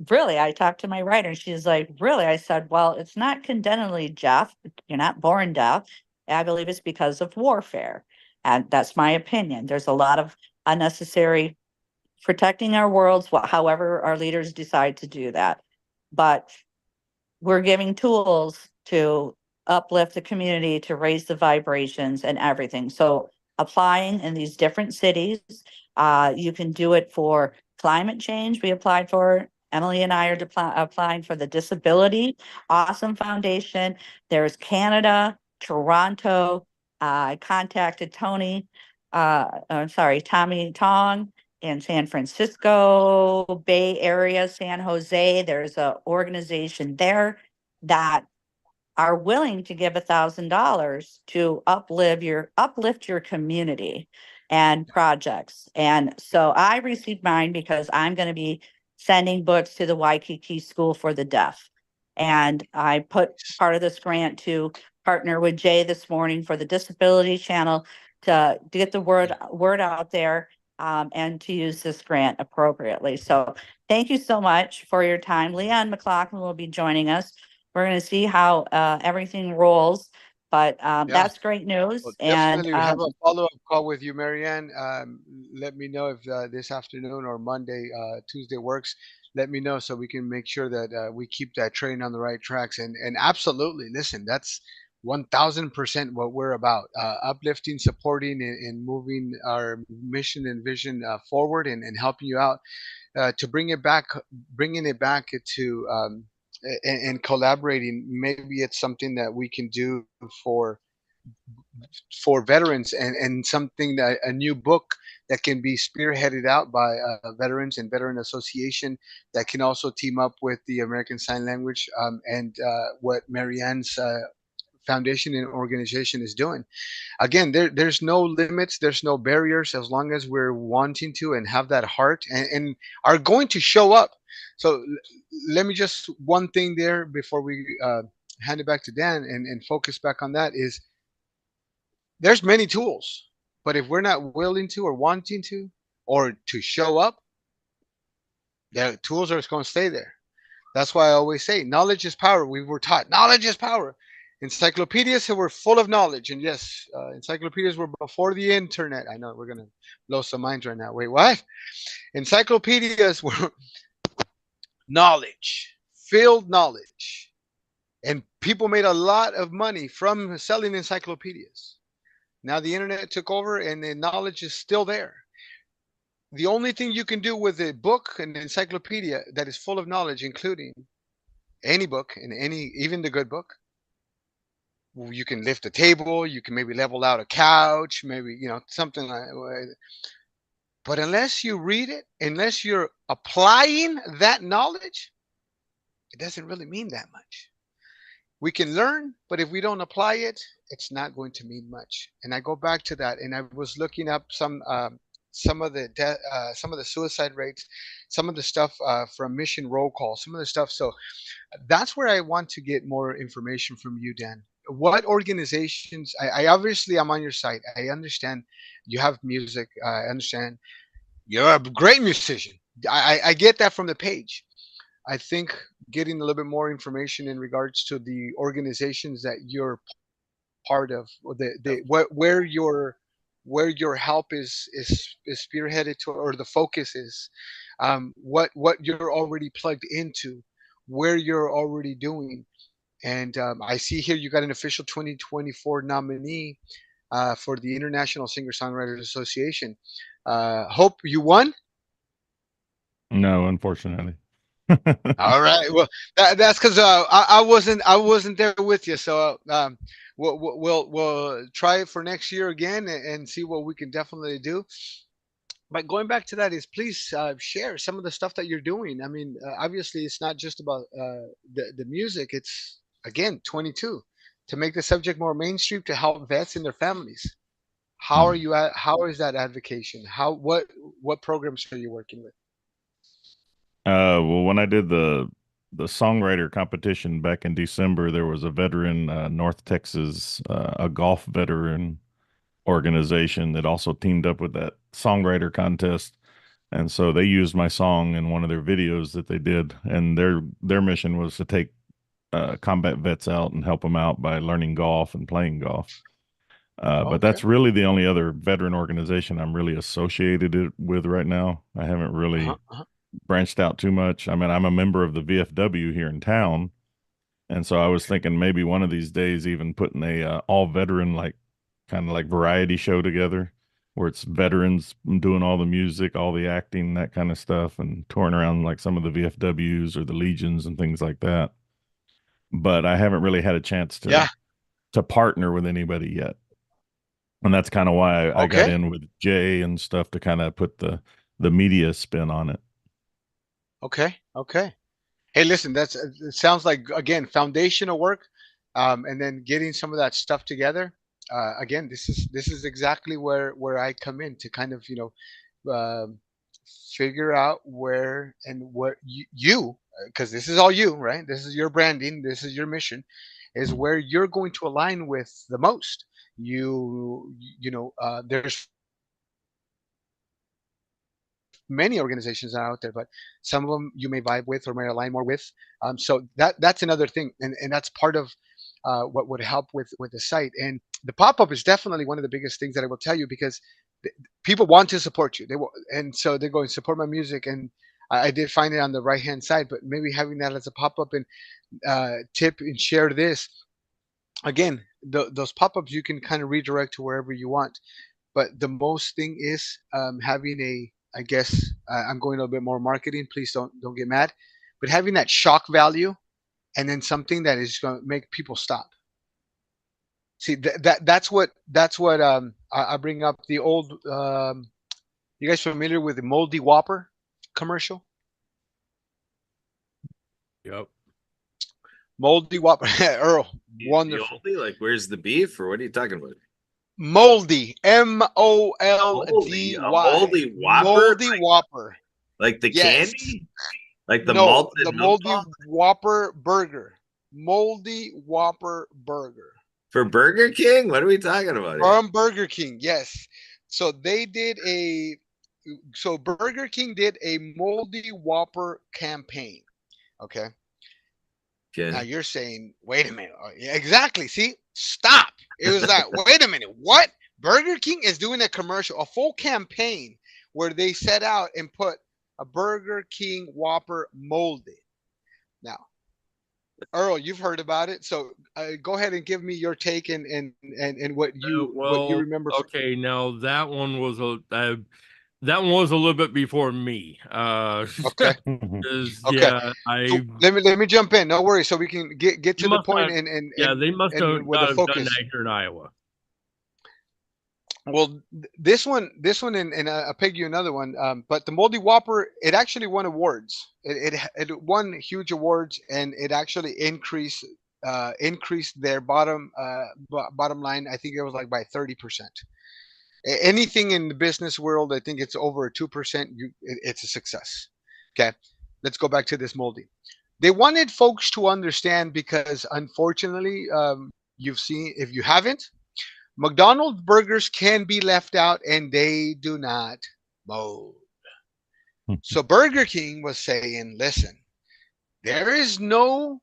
really, I talked to my writer, and she's like, really? I said, well, it's not congenitally deaf. You're not born deaf. I believe it's because of warfare. And that's my opinion. There's a lot of unnecessary protecting our worlds, however our leaders decide to do that. But we're giving tools to uplift the community, to raise the vibrations and everything. So applying in these different cities, you can do it for climate change we applied for. Emily and I are applying for the Disability Awesome Foundation. There's Canada, Toronto. I contacted Tommy Tong in San Francisco, Bay Area, San Jose. There's a organization there that are willing to give $1,000 to uplift your community and projects. And so I received mine because I'm going to be sending books to the Waikiki School for the Deaf. And I put part of this grant to partner with Jay this morning for the Disability Channel to get the word out there, and to use this grant appropriately. So thank you so much for your time. Leon McLaughlin will be joining us. We're going to see how everything rolls, but that's great news. Well, And definitely have a follow-up call with you, Marianne. Let me know if this afternoon or Monday, Tuesday works. Let me know so we can make sure that we keep that train on the right tracks. And absolutely, listen, that's 1000% what we're about: uplifting, supporting, and moving our mission and vision forward, and helping you out to bringing it back to. And collaborating. Maybe it's something that we can do for veterans, and something that a new book that can be spearheaded out by veterans and veteran association that can also team up with the American Sign Language, and what Marianne's foundation and organization is doing. Again, there's no limits, there's no barriers, as long as we're wanting to and have that heart, and are going to show up. So let me just one thing there before we hand it back to Dan and focus back on that is there's many tools, but if we're not willing to or wanting to or to show up, the tools are going to stay there. That's why I always say knowledge is power. We were taught knowledge is power. Encyclopedias were full of knowledge, and yes, encyclopedias were before the internet. I know we're gonna blow some minds right now. Wait, what? Encyclopedias were knowledge, filled knowledge, and people made a lot of money from selling encyclopedias. Now the internet took over, and the knowledge is still there. The only thing you can do with a book, an encyclopedia that is full of knowledge, including any book and even the good book, you can lift a table, you can maybe level out a couch, maybe, something like that. But unless you read it, unless you're applying that knowledge, it doesn't really mean that much. We can learn, but if we don't apply it, it's not going to mean much. And I go back to that, and I was looking up some of the suicide rates, some of the stuff from Mission Roll Call, some of the stuff. So that's where I want to get more information from you, Dan. What organizations? I obviously I'm on your site. I understand you have music. I understand you're a great musician. I get that from the page. I think getting a little bit more information in regards to the organizations that you're part of, or where your help is spearheaded to, or the focus is, what you're already plugged into, where you're already doing. And I see here you got an official 2024 nominee for the International Singer-Songwriters Association. Hope you won? No, unfortunately. All right. Well, that's because I wasn't there with you. So we'll try it for next year again and see what we can definitely do. But going back to that is, please share some of the stuff that you're doing. I mean, obviously, it's not just about the music. It's, again, 22, to make the subject more mainstream, to help vets and their families. How are you at? How is that advocation? What programs are you working with? Well, when I did the songwriter competition back in December, there was a veteran, North Texas, a golf veteran organization that also teamed up with that songwriter contest. And so they used my song in one of their videos that they did. And their mission was to take combat vets out and help them out by learning golf and playing golf. But that's really the only other veteran organization I'm really associated with right now. I haven't really branched out too much. I mean, I'm a member of the VFW here in town. And so I was thinking maybe one of these days even putting a all veteran, kind of like variety show together where it's veterans doing all the music, all the acting, that kind of stuff, and touring around like some of the VFWs or the Legions and things like that. But I haven't really had a chance Yeah. to partner with anybody yet. And that's kind of why I got Okay. in with Jay and stuff to kind of put the media spin on it. Okay. Okay. Hey, listen, it sounds like, again, foundational work, and then getting some of that stuff together. Again, this is exactly where I come in to kind of, figure out where and what you, because this is all you, right? This is your branding. This is your mission, is where you're going to align with the most. There's many organizations out there, but some of them you may vibe with or may align more with. So that's another thing, and that's part of what would help with the site. And the pop-up is definitely one of the biggest things that I will tell you, because people want to support you. They will, and so they're going to support my music. And I did find it on the right hand side, but maybe having that as a pop-up and tip and share this again. Those pop-ups you can kind of redirect to wherever you want. But the most thing is having a, I guess I'm going a little bit more marketing. Please don't get mad, but having that shock value, and then something that is going to make people stop. See, that's what I bring up the old. You guys familiar with the Moldy Whopper commercial? Yep. Moldy Whopper, Earl, wonderful. The oldie? Like, where's the beef, or what are you talking about? Moldy, MOLDY, A moldy Whopper? Moldy Whopper. Like the Yes. candy? Like the No, malted the milk Moldy ball? Whopper burger. Moldy Whopper burger. For Burger King? What are we talking about here? From Burger King, yes. So Burger King did a Moldy Whopper campaign. Okay. Now Okay. you're saying, wait a minute. Oh, yeah, exactly. See, stop. It was that, wait a minute. What? Burger King is doing a commercial, a full campaign where they set out and put a Burger King Whopper molded. Now, Earl, you've heard about it. So go ahead and give me your take and what you remember. Okay, now that one was that one was a little bit before me. Okay. Okay. Yeah, So let me jump in. No worries. So we can get to You the must point not- and yeah, they must and have with not the have done focus. that here in Iowa. Well, this one, and I'll peg you another one. But the Moldy Whopper, it actually won awards. It won huge awards, and it actually increased their bottom line. I think it was like by 30%. Anything in the business world, I think it's over 2%. It's a success. Okay, let's go back to this Moldy. They wanted folks to understand, because unfortunately, you've seen, if you haven't, McDonald's burgers can be left out and they do not mold. So Burger King was saying, listen, there is no,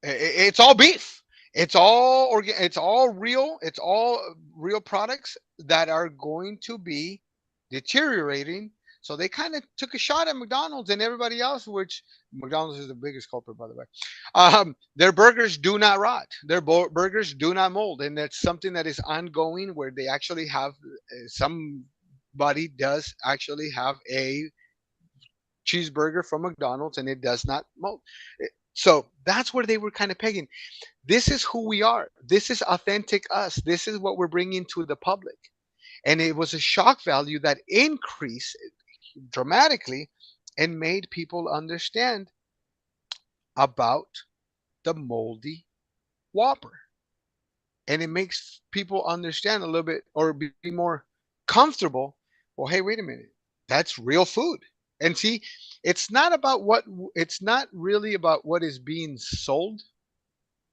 it's all beef. It's all real. It's all real products that are going to be deteriorating. So they kind of took a shot at McDonald's and everybody else, which McDonald's is the biggest culprit, by the way. Their burgers do not rot. Their burgers do not mold. And that's something that is ongoing, where they actually have, somebody does actually have a cheeseburger from McDonald's and it does not mold. So that's where they were kind of pegging. This is who we are. This is authentic us. This is what we're bringing to the public. And it was a shock value that increased dramatically and made people understand about the Moldy Whopper. And it makes people understand a little bit, or be more comfortable. Well, hey, wait a minute. That's real food. And see, it's not really about what is being sold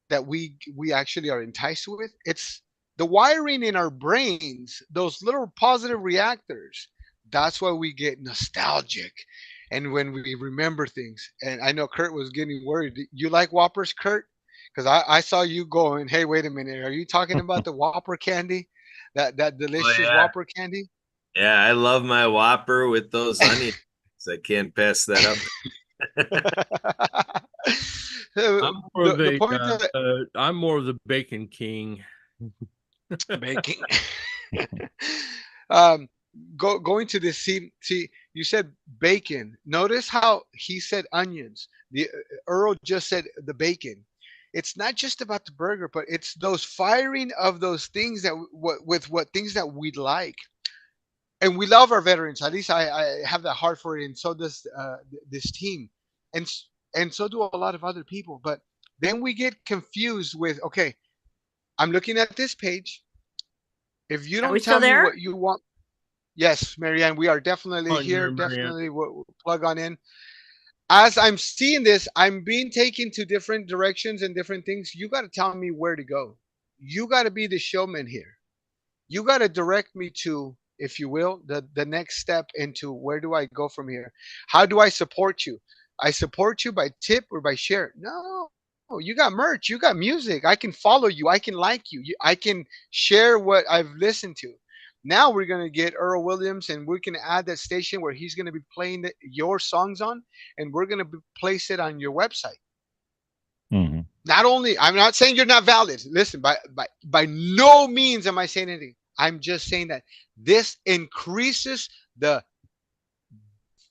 that we actually are enticed with. It's the wiring in our brains, those little positive reactors. That's why we get nostalgic. And when we remember things, and I know Kurt was getting worried. You like Whoppers, Kurt? Because I saw you going, hey, wait a minute. Are you talking about the Whopper candy? That delicious Whopper candy? Yeah, I love my Whopper with those onions. I can't pass that up. I'm more of the Bacon King. Baking. um, going to this. See, you said bacon. Notice how he said onions. The Earl just said the bacon. It's not just about the burger, but it's those firing of those things that with what things that we like, and we love our veterans. At least I have that heart for it, and so does this team, and and so do a lot of other people. But then we get confused with, okay, I'm looking at this page. If you Are we don't tell still me there? what you want, yes, Marianne, we are definitely On here. here, Marianne. Definitely plug on in. As I'm seeing this, I'm being taken to different directions and different things. You got to tell me where to go. You got to be the showman here. You got to direct me to, if you will, the next step into where do I go from here? How do I support you? I support you by tip or by share? No. You got merch, you got music. I can follow you, I can like you, I can share what I've listened to. Now we're going to get Earl Williams, and we can add that station where he's going to be playing your songs on, and we're going to place it on your website. Mhm. Not only, I'm not saying you're not valid. Listen, by no means am I saying anything. I'm just saying that this increases the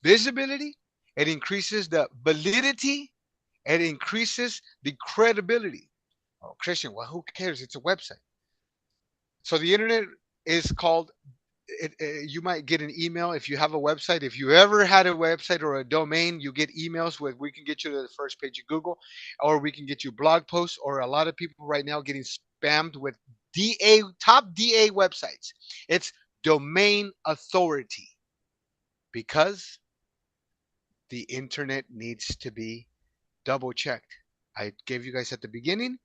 visibility, it increases the validity, it increases the credibility. Oh, Christian, well, who cares? It's a website. So the internet is called. You might get an email if you have a website. If you ever had a website or a domain, you get emails with, we can get you to the first page of Google, or we can get you blog posts, or a lot of people right now getting spammed with top DA websites. It's domain authority, because the internet needs to be double checked. I gave you guys at the beginning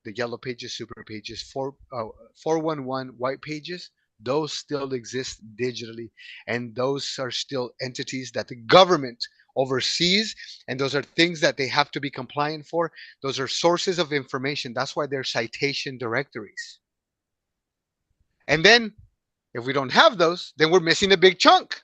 the yellow pages, super pages, 411 white pages. Those still exist digitally, and those are still entities that the government oversees, and those are things that they have to be compliant for. Those are sources of information. That's why they're citation directories. And then if we don't have those, then we're missing a big chunk.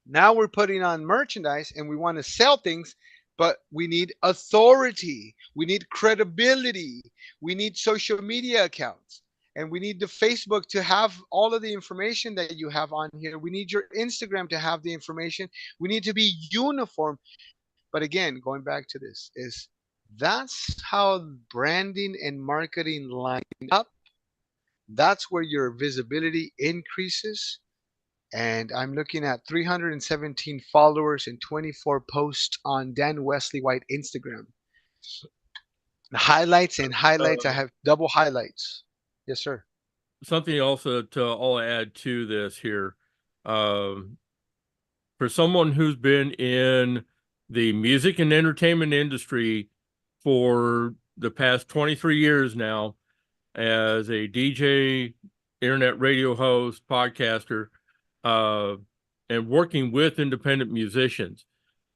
Now we're putting on merchandise and we want to sell things, but we need authority, we need credibility, we need social media accounts, and we need the Facebook to have all of the information that you have on here. We need your Instagram to have the information. We need to be uniform. But again, going back to this, is that's how branding and marketing line up. That's where your visibility increases. And I'm looking at 317 followers and 24 posts on Dan Wesley White Instagram. The highlights and highlights, I have double highlights. Yes, sir. Something also to all add to this here. For someone who's been in the music and entertainment industry for the past 23 years now, as a DJ, internet radio host, podcaster, and working with independent musicians,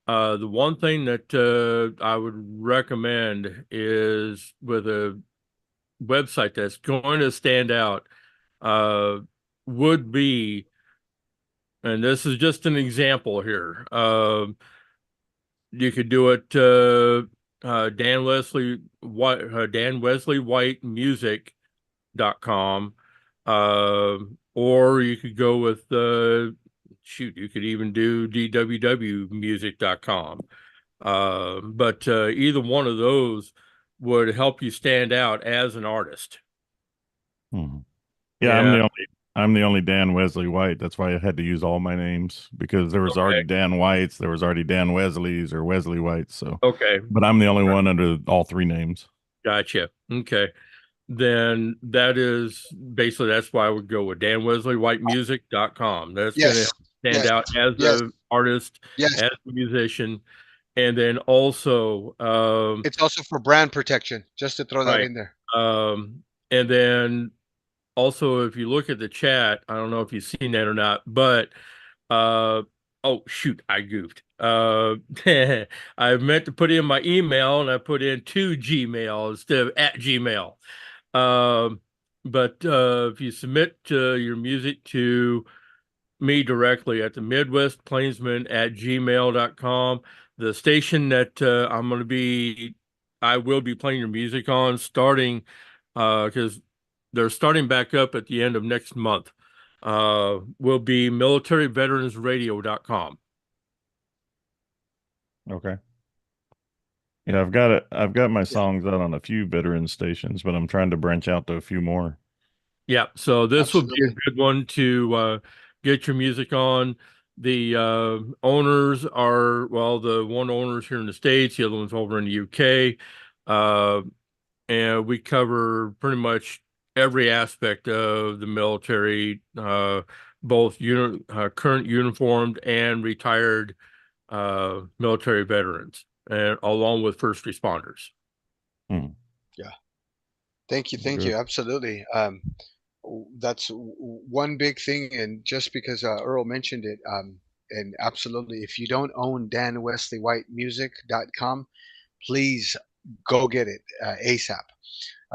the one thing that I would recommend is, with a website that's going to stand out, would be, and this is just an example here, you could do it Dan Wesley White Music.com, or you could go with you could even do dwwmusic.com. But either one of those would help you stand out as an artist. Mhm. Yeah, I'm the only Dan Wesley White. That's why I had to use all my names, because there was already Dan Whites, there was already Dan Wesleys or Wesley Whites. So, Okay, but I'm the only one under all three names. gotcha. Okay, then that is basically, that's why I would go with danwesleyWhitemusic.com. That's going to Yes. stand Yes. out as Yes. an artist, Yes. as a musician, and then also It's also for brand protection, just to throw that right. in there. And then also, if you look at the chat, I don't know if you've seen that or not, but oh shoot, I goofed. I meant to put in my email, and I put in to Gmail instead of at Gmail. But if you submit your music to me directly at the Midwest Plainsman at gmail.com, the station that I will be playing your music on, starting because they're starting back up at the end of next month. will be militaryveteransradio.com. Okay. Yeah, I've got my songs out on a few veteran stations, but I'm trying to branch out to a few more. Yeah, so this will be a Absolutely. good one to get your music on. The owners are, well, the one owner's here in the States, the other one's over in the UK. And we cover pretty much every aspect of the military, both current uniformed and retired military veterans, and along with first responders. Thank you. Thank Good. you. Absolutely. That's one big thing. And just because Earl mentioned it, and absolutely, if you don't own danwesleyWhitemusic.com, please go get it ASAP.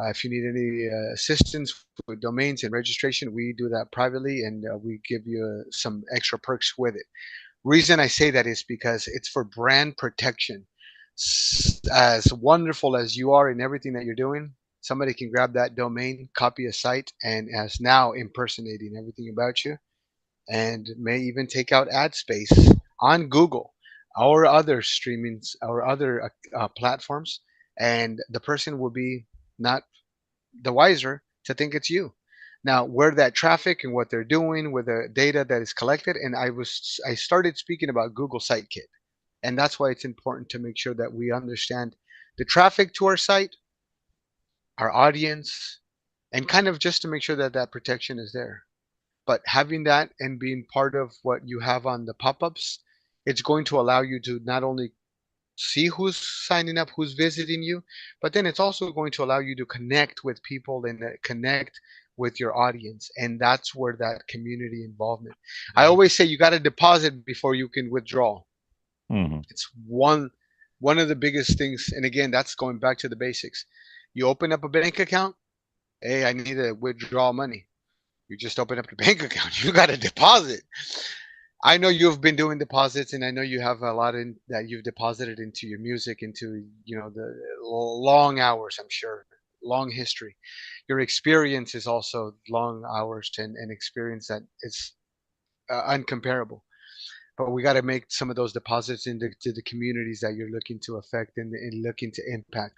If you need any assistance with domains and registration, we do that privately, and we give you some extra perks with it. Reason I say that is because it's for brand protection. As wonderful as you are in everything that you're doing, somebody can grab that domain, copy a site, and as now impersonating everything about you, and may even take out ad space on Google or other streamings or other platforms, and the person will be not the wiser to think it's you. Now, where that traffic and what they're doing with the data that is collected, and I started speaking about Google Sitekit, and that's why it's important to make sure that we understand the traffic to our site, our audience, and kind of just to make sure that that protection is there. But having that and being part of what you have on the pop-ups, it's going to allow you to not only see who's signing up, who's visiting you, but then it's also going to allow you to connect with people and connect with your audience. And that's where that community involvement. I always say you got to deposit before you can withdraw. Hmm. It's one of the biggest things. And again, that's going back to the basics. You open up a bank account. Hey, I need to withdraw money. You just open up the bank account. You got to deposit. I know you've been doing deposits, and I know you have a lot in that you've deposited into your music, into the long hours. I'm sure long history. Your experience is also long hours and experience that is uncomparable. But we got to make some of those deposits into the communities that you're looking to affect and looking to impact.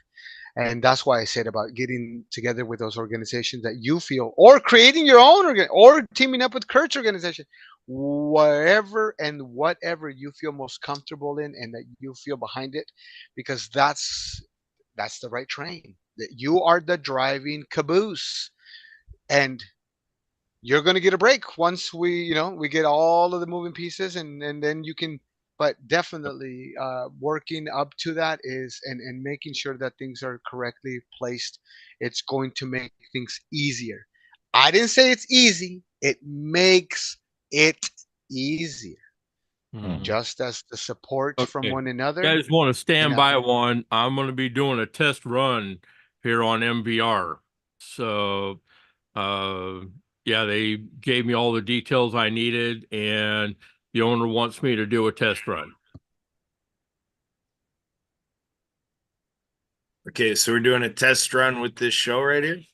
And that's why I said about getting together with those organizations that you feel, or creating your own or teaming up with Kurt's organization, wherever and whatever you feel most comfortable in and that you feel behind it, because that's the right train. That you are the driving caboose, and you're going to get a break once we get all of the moving pieces, and then you can. But definitely working up to that is and making sure that things are correctly placed. It's going to make things easier. I didn't say it's easy. It makes it easier. Just as the support from Okay. one You another. guys want to stand Yeah. by one? I'm going to be doing a test run here on MVR. So, yeah, they gave me all the details I needed, and the owner wants me to do a test run. Okay, so we're doing a test run with this show right here.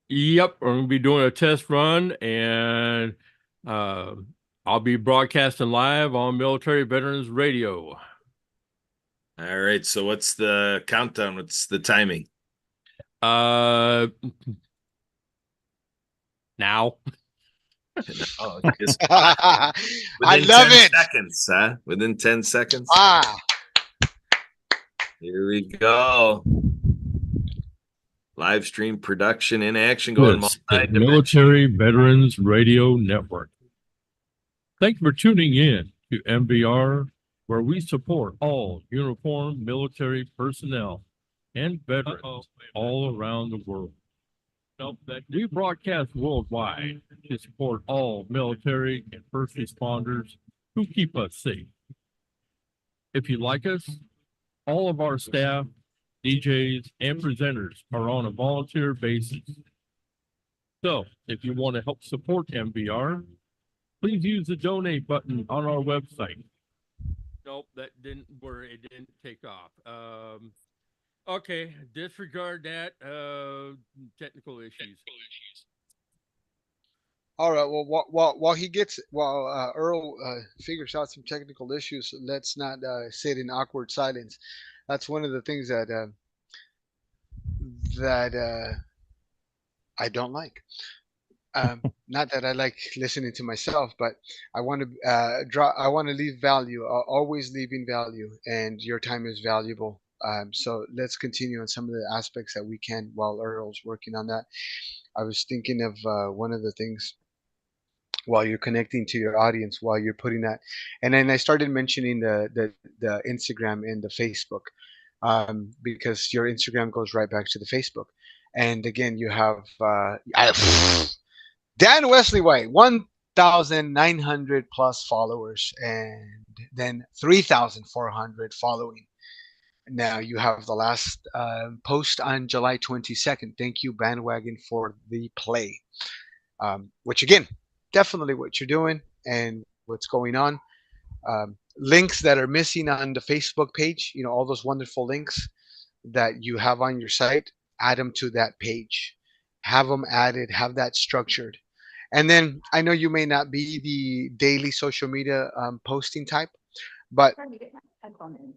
Yep, we're going to be doing a test run, and I'll be broadcasting live on Military Veterans Radio. All right, so what's the countdown? What's the timing? Now. Oh, just I within love 10 it. seconds, huh? Within 10 seconds. Ah, Here we go. Live stream production in action going This is multi-dimensional. Military Veterans Radio Network. Thank you for tuning in to MVR, where we support all uniformed military personnel and veterans all around the world. We broadcast worldwide to support all military and first responders who keep us safe. If you like us, all of our staff, DJs, and presenters are on a volunteer basis. So if you want to help support MVR, please use the donate button on our website. Nope, that didn't take off. Okay, disregard that. Technical issues. All right. Well, while Earl figures out some technical issues, let's not sit in awkward silence. That's one of the things that I don't like. Not that I like listening to myself, but I want to I want to leave value. Always leaving value, and your time is valuable. So let's continue on some of the aspects that we can while Earl's working on that. I was thinking of one of the things while you're connecting to your audience, while you're putting that, and then I started mentioning the Instagram and the Facebook, because your Instagram goes right back to the Facebook. And again, you have Dan Wesley White, 1,900 plus followers, and then 3,400 following. Now you have the last post on July 22nd. Thank you, Bandwagon, for the play. Which again, definitely what you're doing and what's going on. Links that are missing on the Facebook page, all those wonderful links that you have on your site, add them to that page. Have them added, have that structured. And then I know you may not be the daily social media posting type, but Trying to get my headphone in.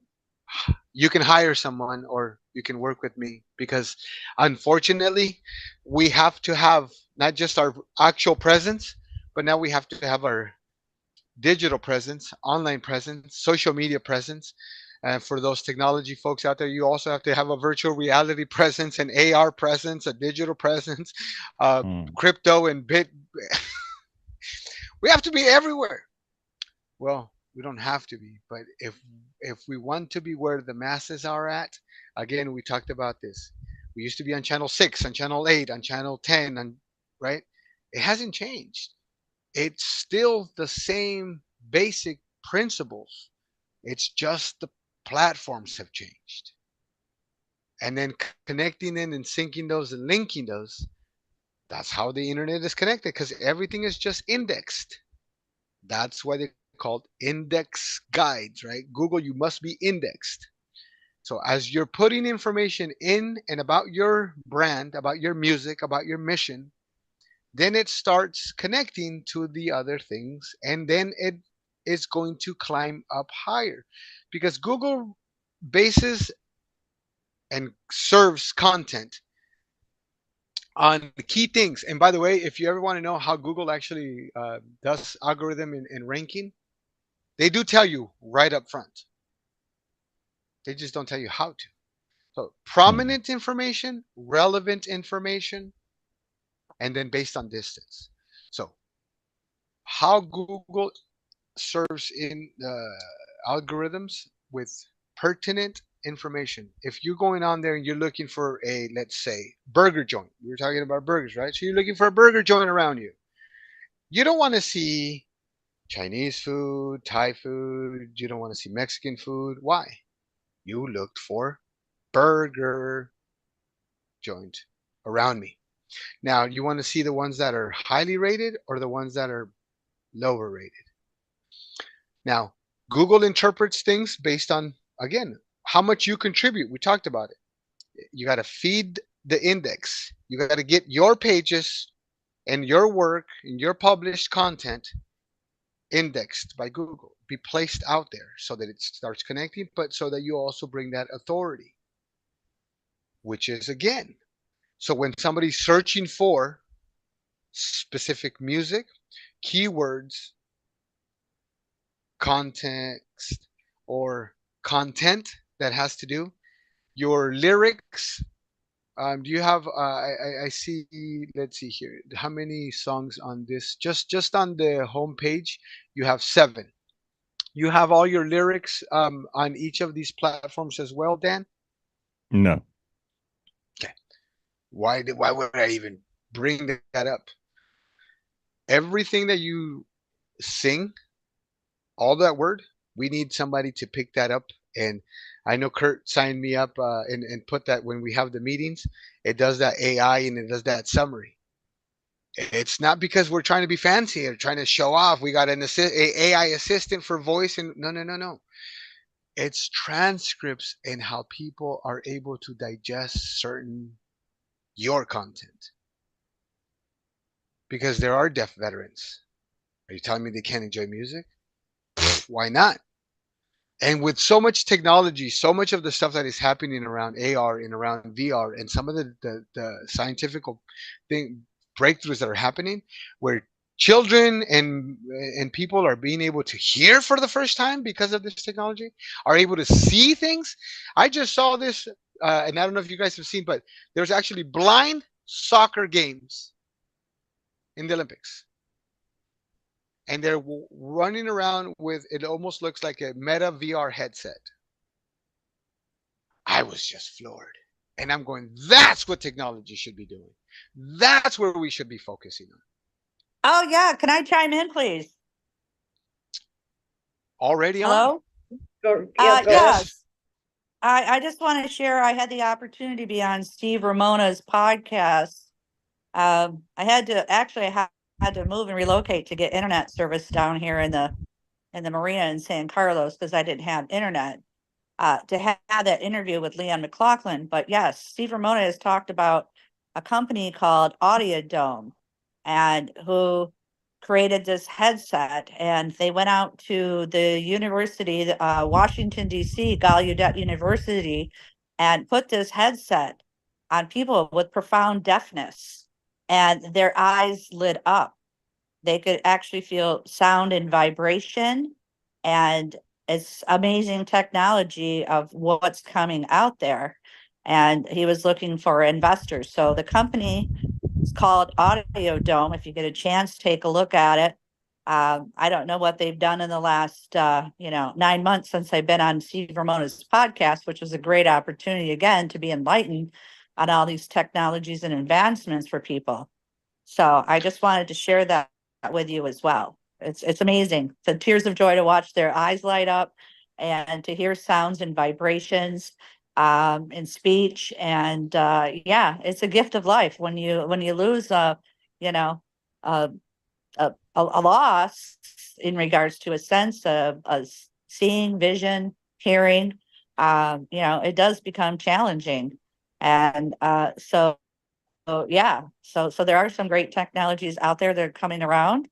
you can hire someone or you can work with me, because unfortunately we have to have not just our actual presence, but now we have to have our digital presence, online presence, social media presence. And for those technology folks out there, you also have to have a virtual reality presence, an AR presence, a digital presence, crypto and bit. We have to be everywhere. Well, we don't have to be, but if we want to be where the masses are at, again, we talked about this. We used to be on channel 6, on channel 8, on channel 10, right? It hasn't changed. It's still the same basic principles. It's just the platforms have changed. And then connecting in and syncing those and linking those, that's how the internet is connected, because everything is just indexed. That's why they called index guides, right? Google, you must be indexed. So as you're putting information in and about your brand, about your music, about your mission, then it starts connecting to the other things, and then it is going to climb up higher, because Google bases and serves content on the key things. And by the way, if you ever want to know how Google actually does algorithm and ranking, they do tell you right up front. They just don't tell you how to. So prominent information, relevant information, and then based on distance. So how Google serves in algorithms with pertinent information. If you're going on there and you're looking for a, let's say, burger joint, we were talking about burgers, right? So you're looking for a burger joint around you. You don't want to see Chinese food, Thai food. You don't want to see Mexican food. Why? You looked for burger joint around me. Now, you want to see the ones that are highly rated or the ones that are lower rated. Now, Google interprets things based on, again, how much you contribute. We talked about it. You got to feed the index. You got to get your pages and your work and your published content indexed by Google, be placed out there so that it starts connecting, but so that you also bring that authority, which is, again, so when somebody's searching for specific music, keywords, context, or content that has to do, your lyrics. Do you have? I see. Let's see here. How many songs on this? Just on the home page, you have 7. You have all your lyrics on each of these platforms as well, Dan. No. Okay. Why would I even bring that up? Everything that you sing, all that word, we need somebody to pick that up. And I know Kurt signed me up and put that when we have the meetings. It does that AI and it does that summary. It's not because we're trying to be fancy or trying to show off. We got an AI assistant for voice, and no. It's transcripts and how people are able to digest your content. because there are deaf veterans. Are you telling me they can't enjoy music? Why not? And with so much technology, so much of the stuff that is happening around AR and around VR, and some of the scientific breakthroughs that are happening, where children and people are being able to hear for the first time because of this technology, are able to see things. I just saw this, and I don't know if you guys have seen, but there's actually blind soccer games in the Olympics. And they're running around with, it almost looks like a Meta VR headset. I was just floored. And I'm going, that's what technology should be doing. That's where we should be focusing on. Oh, yeah. Can I chime in, please? Already on? Hello? Go, yeah, go ahead. Yes. I just want to share, I had the opportunity to be on Steve Ramona's podcast. I had to move and relocate to get internet service down here in the marina in San Carlos because I didn't have internet to have that interview with Leon McLaughlin. But yes, Steve Ramona has talked about a company called Audio Dome and who created this headset, and they went out to the university, Washington, D.C., Gallaudet University, and put this headset on people with profound deafness, and their eyes lit up. They could actually feel sound and vibration, and it's amazing technology of what's coming out there. And he was looking for investors. So the company is called Audio Dome. If you get a chance, take a look at it. I don't know what they've done in the last 9 months since I've been on Steve Ramona's podcast, which was a great opportunity again to be enlightened on all these technologies and advancements for people. So I just wanted to share that with you as well. It's amazing. It's tears of joy to watch their eyes light up and to hear sounds and vibrations in speech. And yeah, it's a gift of life when you lose a loss in regards to a sense of seeing, vision, hearing. It does become challenging. And so yeah, so there are some great technologies out there that are coming around,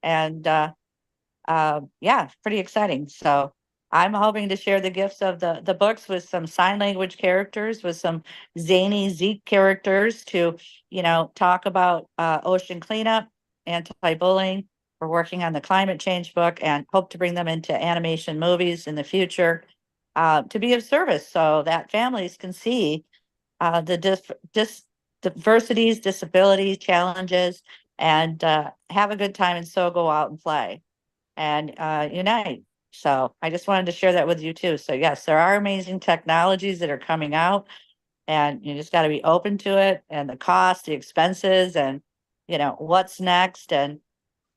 and yeah, pretty exciting. So I'm hoping to share the gifts of the books with some sign language characters, with some zany Zeke characters to talk about ocean cleanup, anti-bullying. We're working on the climate change book and hope to bring them into animation movies in the future to be of service so that families can see the diversities, disabilities, challenges, and have a good time, and so go out and play and unite. So I just wanted to share that with you too. So yes, there are amazing technologies that are coming out, and you just got to be open to it, and the cost, the expenses, and what's next. And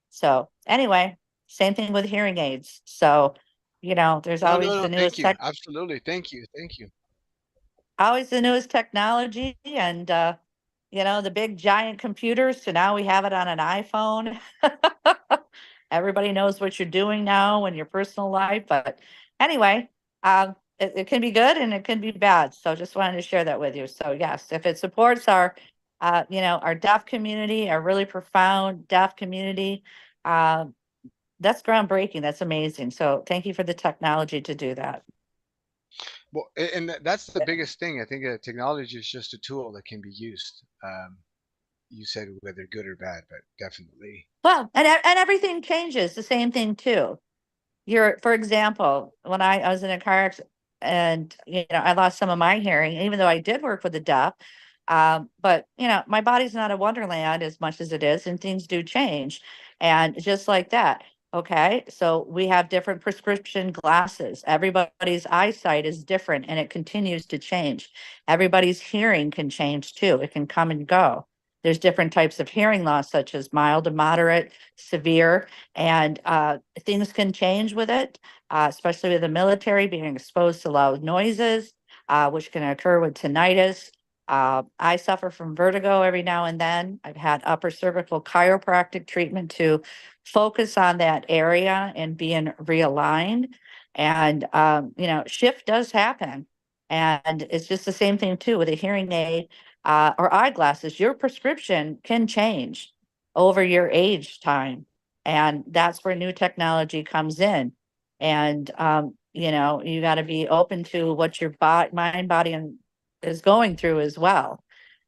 so anyway, same thing with hearing aids. So there's No, always no, no. the newest Thank you. Absolutely. Thank you. Thank you. always the newest technology, and the big giant computers. So now we have it on an iPhone. Everybody knows what you're doing now in your personal life. But anyway, it can be good and it can be bad. So just wanted to share that with you. So yes, if it supports our deaf community, our really profound deaf community, that's groundbreaking. That's amazing. So thank you for the technology to do that. Well, and that's the biggest thing. I think technology is just a tool that can be used. You said whether good or bad, but definitely. Well, and everything changes. The same thing too. For example, when I was in a car accident and I lost some of my hearing, even though I did work with the deaf. But my body's not a wonderland as much as it is, and things do change. And just like that. Okay, so we have different prescription glasses. Everybody's eyesight is different and it continues to change. Everybody's hearing can change too. It can come and go. There's different types of hearing loss, such as mild to moderate, severe, and things can change with it, especially with the military being exposed to loud noises, which can occur with tinnitus. I suffer from vertigo every now and then. I've had upper cervical chiropractic treatment to focus on that area and being realigned. And, shift does happen. And it's just the same thing too with a hearing aid or eyeglasses. Your prescription can change. over your age time. And that's where new technology comes in. And, you know, you got to be open to what your mind, body, and is going through as well.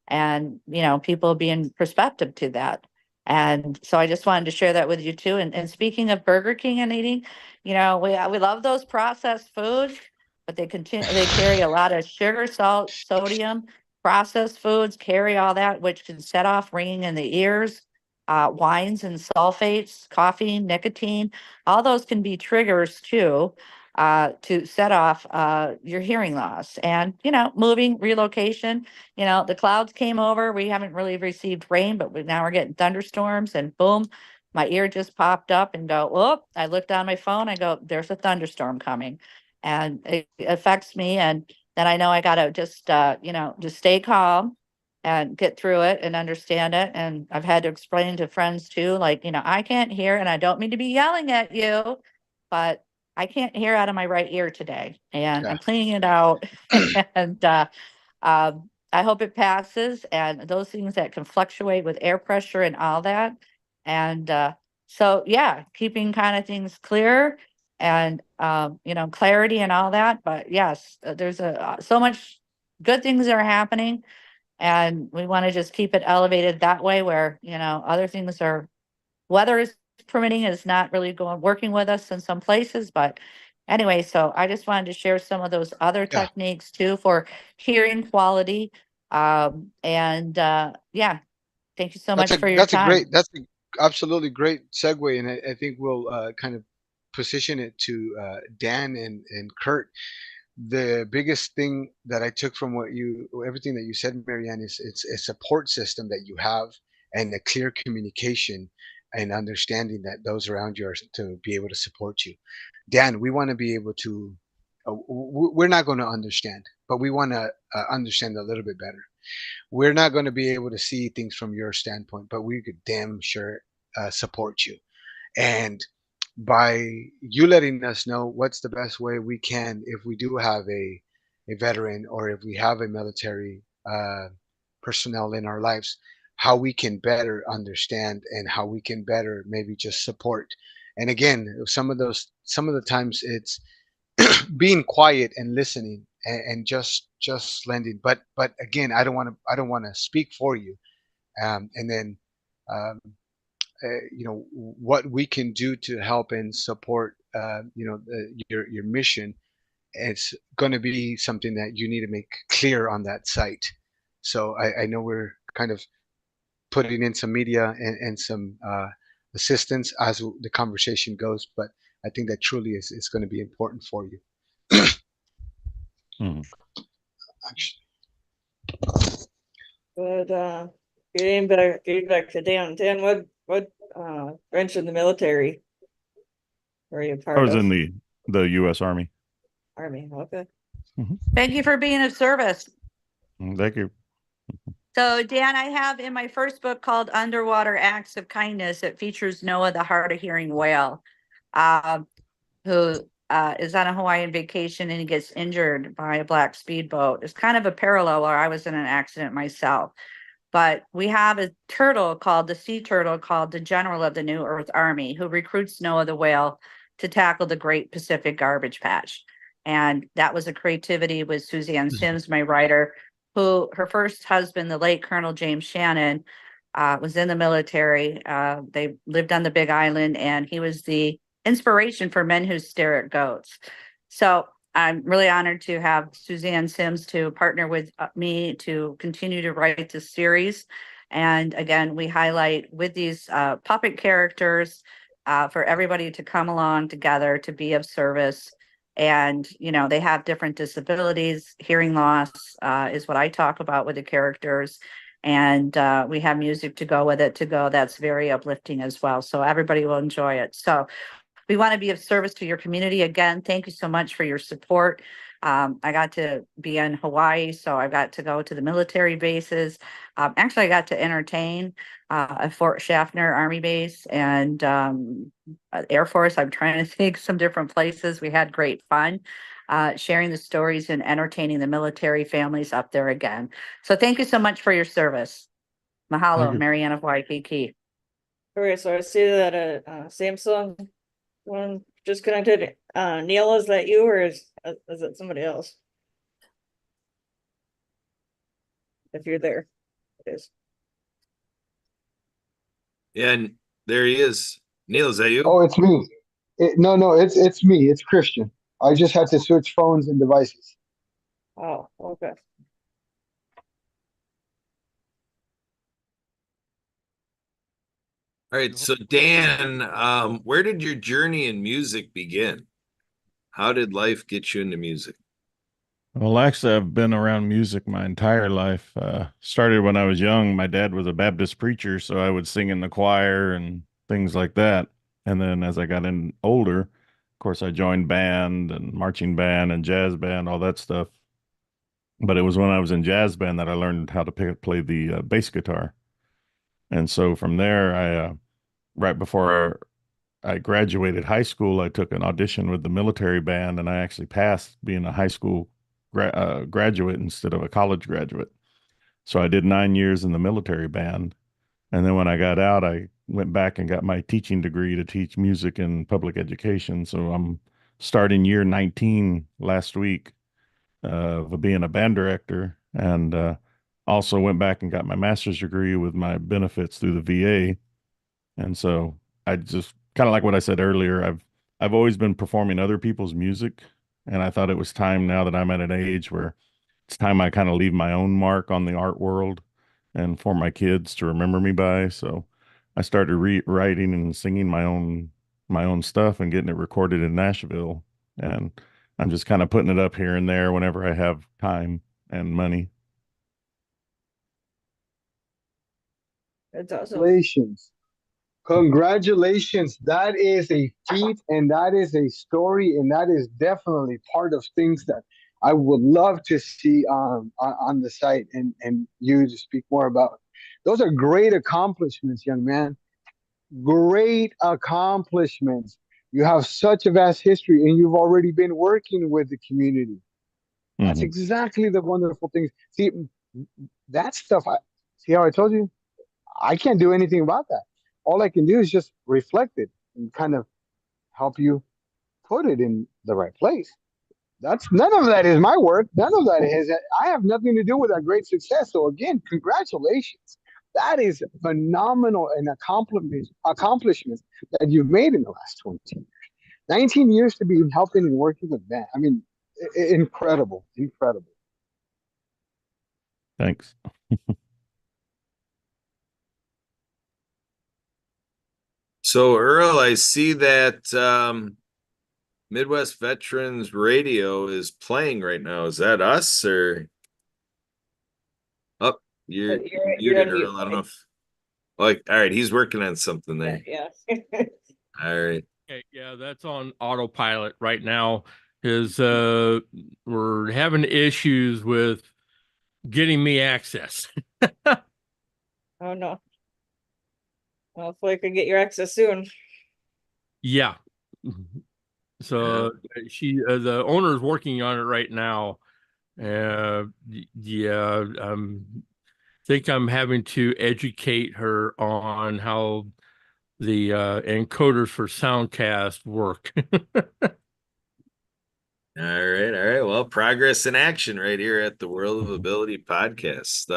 And, you know, people being perspective to that. And so I just wanted to share that with you too. And speaking of Burger King and eating, you know, we love those processed foods, but they carry a lot of sugar, salt, sodium. Processed foods carry all that, which can set off ringing in the ears. Wines and sulfates, coffee, nicotine, all those can be triggers too, to set off your hearing loss. And, you know, moving, relocation, you know, the clouds came over. We haven't really received rain, but now we're getting thunderstorms, and boom, my ear just popped up and go, oh, I looked on my phone. I go, there's a thunderstorm coming, and it affects me. And then I know I got to just, you know, just stay calm and get through it and understand it. And I've had to explain to friends too, like, you know, I can't hear, and I don't mean to be yelling at you, but I can't hear out of my right ear today, and Yeah. I'm cleaning it out. And, I hope it passes, and those things that can fluctuate with air pressure and all that. And so, yeah, keeping kind of things clear and, you know, clarity and all that. But yes, there's so much good things that are happening, and we want to just keep it elevated that way, where, you know, other things are, weather is permitting, is not really working with us in some places. But anyway, so I just wanted to share some of those other Yeah. techniques too for hearing quality. And yeah, thank you so much for your time. That's a absolutely great segue, and I think we'll kind of position it to Dan and Kurt. The biggest thing that I took from everything that you said, Marianne, is it's a support system that you have, and a clear communication and understanding that those around you are to be able to support you. Dan, we want to be able to, we're not going to understand, but we want to understand a little bit better. We're not going to be able to see things from your standpoint, but we could damn sure support you. And by you letting us know what's the best way we can, if we do have a veteran, or if we have a military personnel in our lives, how we can better understand, and how we can better maybe just support. And again, some of the times it's being quiet and listening, and just lending. But again, I don't want to speak for you. And then um, you know, what we can do to help and support you know, your mission. It's going to be something that you need to make clear on that site. So I know we're kind of putting in some media and some assistance as the conversation goes, but I think that truly is going to be important for you. Actually, But getting back to Dan. Dan, what branch in the military were you a I part was of? in the U.S. Army. Army. Okay. Thank you for being of service. Thank you. So, Dan, I have in my first book called Underwater Acts of Kindness, it features Noah, the hard of hearing whale, who is on a Hawaiian vacation, and he gets injured by a black speedboat. It's kind of a parallel where I was in an accident myself. But we have a turtle called the sea turtle, called the General of the New Earth Army, who recruits Noah the whale to tackle the Great Pacific Garbage Patch. And that was a creativity with Suzanne Sims, my writer, who her first husband, the late Colonel James Shannon, was in the military. They lived on the Big Island, and he was the inspiration for Men Who Stare at Goats. So I'm really honored to have Suzanne Sims to partner with me to continue to write this series. And again, we highlight with these puppet characters for everybody to come along together to be of service. And, you know, they have different disabilities. Hearing loss is what I talk about with the characters. And we have music to go with it that's very uplifting as well. So everybody will enjoy it. So we want to be of service to your community. Again, thank you so much for your support. I got to be in Hawaii, so I got to go to the military bases. Actually, I got to entertain at Fort Schaffner Army Base and Air Force. I'm trying to think some different places. We had great fun sharing the stories and entertaining the military families up there again. So thank you so much for your service. Mahalo, you. Marianne of Waikiki. Okay, so I see that Samsung one just connected. Neil, is that you or is it somebody else? If you're there, it is. Yeah, and there he is. Neil, is that you? Oh, it's me. No, it's me. It's Christian. I just had to switch phones and devices. Oh, okay. All right, so Dan, where did your journey in music begin? How did life get you into music? Well, actually, I've been around music my entire life. Started when I was young. My dad was a Baptist preacher, so I would sing in the choir and things like that. And then as I got in older, of course, I joined band and marching band and jazz band, all that stuff. But it was when I was in jazz band that I learned how to play the bass guitar. And so from there, right before I graduated high school, I took an audition with the military band, and I actually passed being a high school graduate instead of a college graduate. So I did 9 years in the military band. And then when I got out, I went back and got my teaching degree to teach music in public education. So I'm starting year 19 last week of being a band director, and also went back and got my master's degree with my benefits through the VA. And so I just kind of like what I said earlier, I've always been performing other people's music, and I thought it was time now that I'm at an age where it's time I kind of leave my own mark on the art world and for my kids to remember me by. So I started writing and singing my own stuff and getting it recorded in Nashville, and I'm just kind of putting it up here and there whenever I have time and money. It's awesome. Congratulations. Congratulations. That is a feat and that is a story, and that is definitely part of things that I would love to see on the site and you to speak more about. Those are great accomplishments, young man. Great accomplishments. You have such a vast history and you've already been working with the community. That's Mhm. exactly the wonderful things. See, that stuff, see how I told you? I can't do anything about that. All I can do is just reflect it and kind of help you put it in the right place. That's none of that is my work. None of that is. I have nothing to do with that great success. So again, congratulations. That is phenomenal and accomplishments that you've made in the last 20 years. 19 years to be helping and working with that. I mean, incredible, incredible. Thanks. So Earl, I see that Midwest Veterans Radio is playing right now. Is that us or oh, you're You're muted, on mute, Earl? I don't know buddy. if like all right, he's working on something there. Yeah. All right. Okay, yeah, that's on autopilot right now. His we're having issues with getting me access. Oh no. Well, hopefully I can get your access soon. Yeah. So she the owner is working on it right now. Yeah, think I'm having to educate her on how the encoders for Soundcast work. All right, all right. Well, progress in action right here at the World of Ability podcast.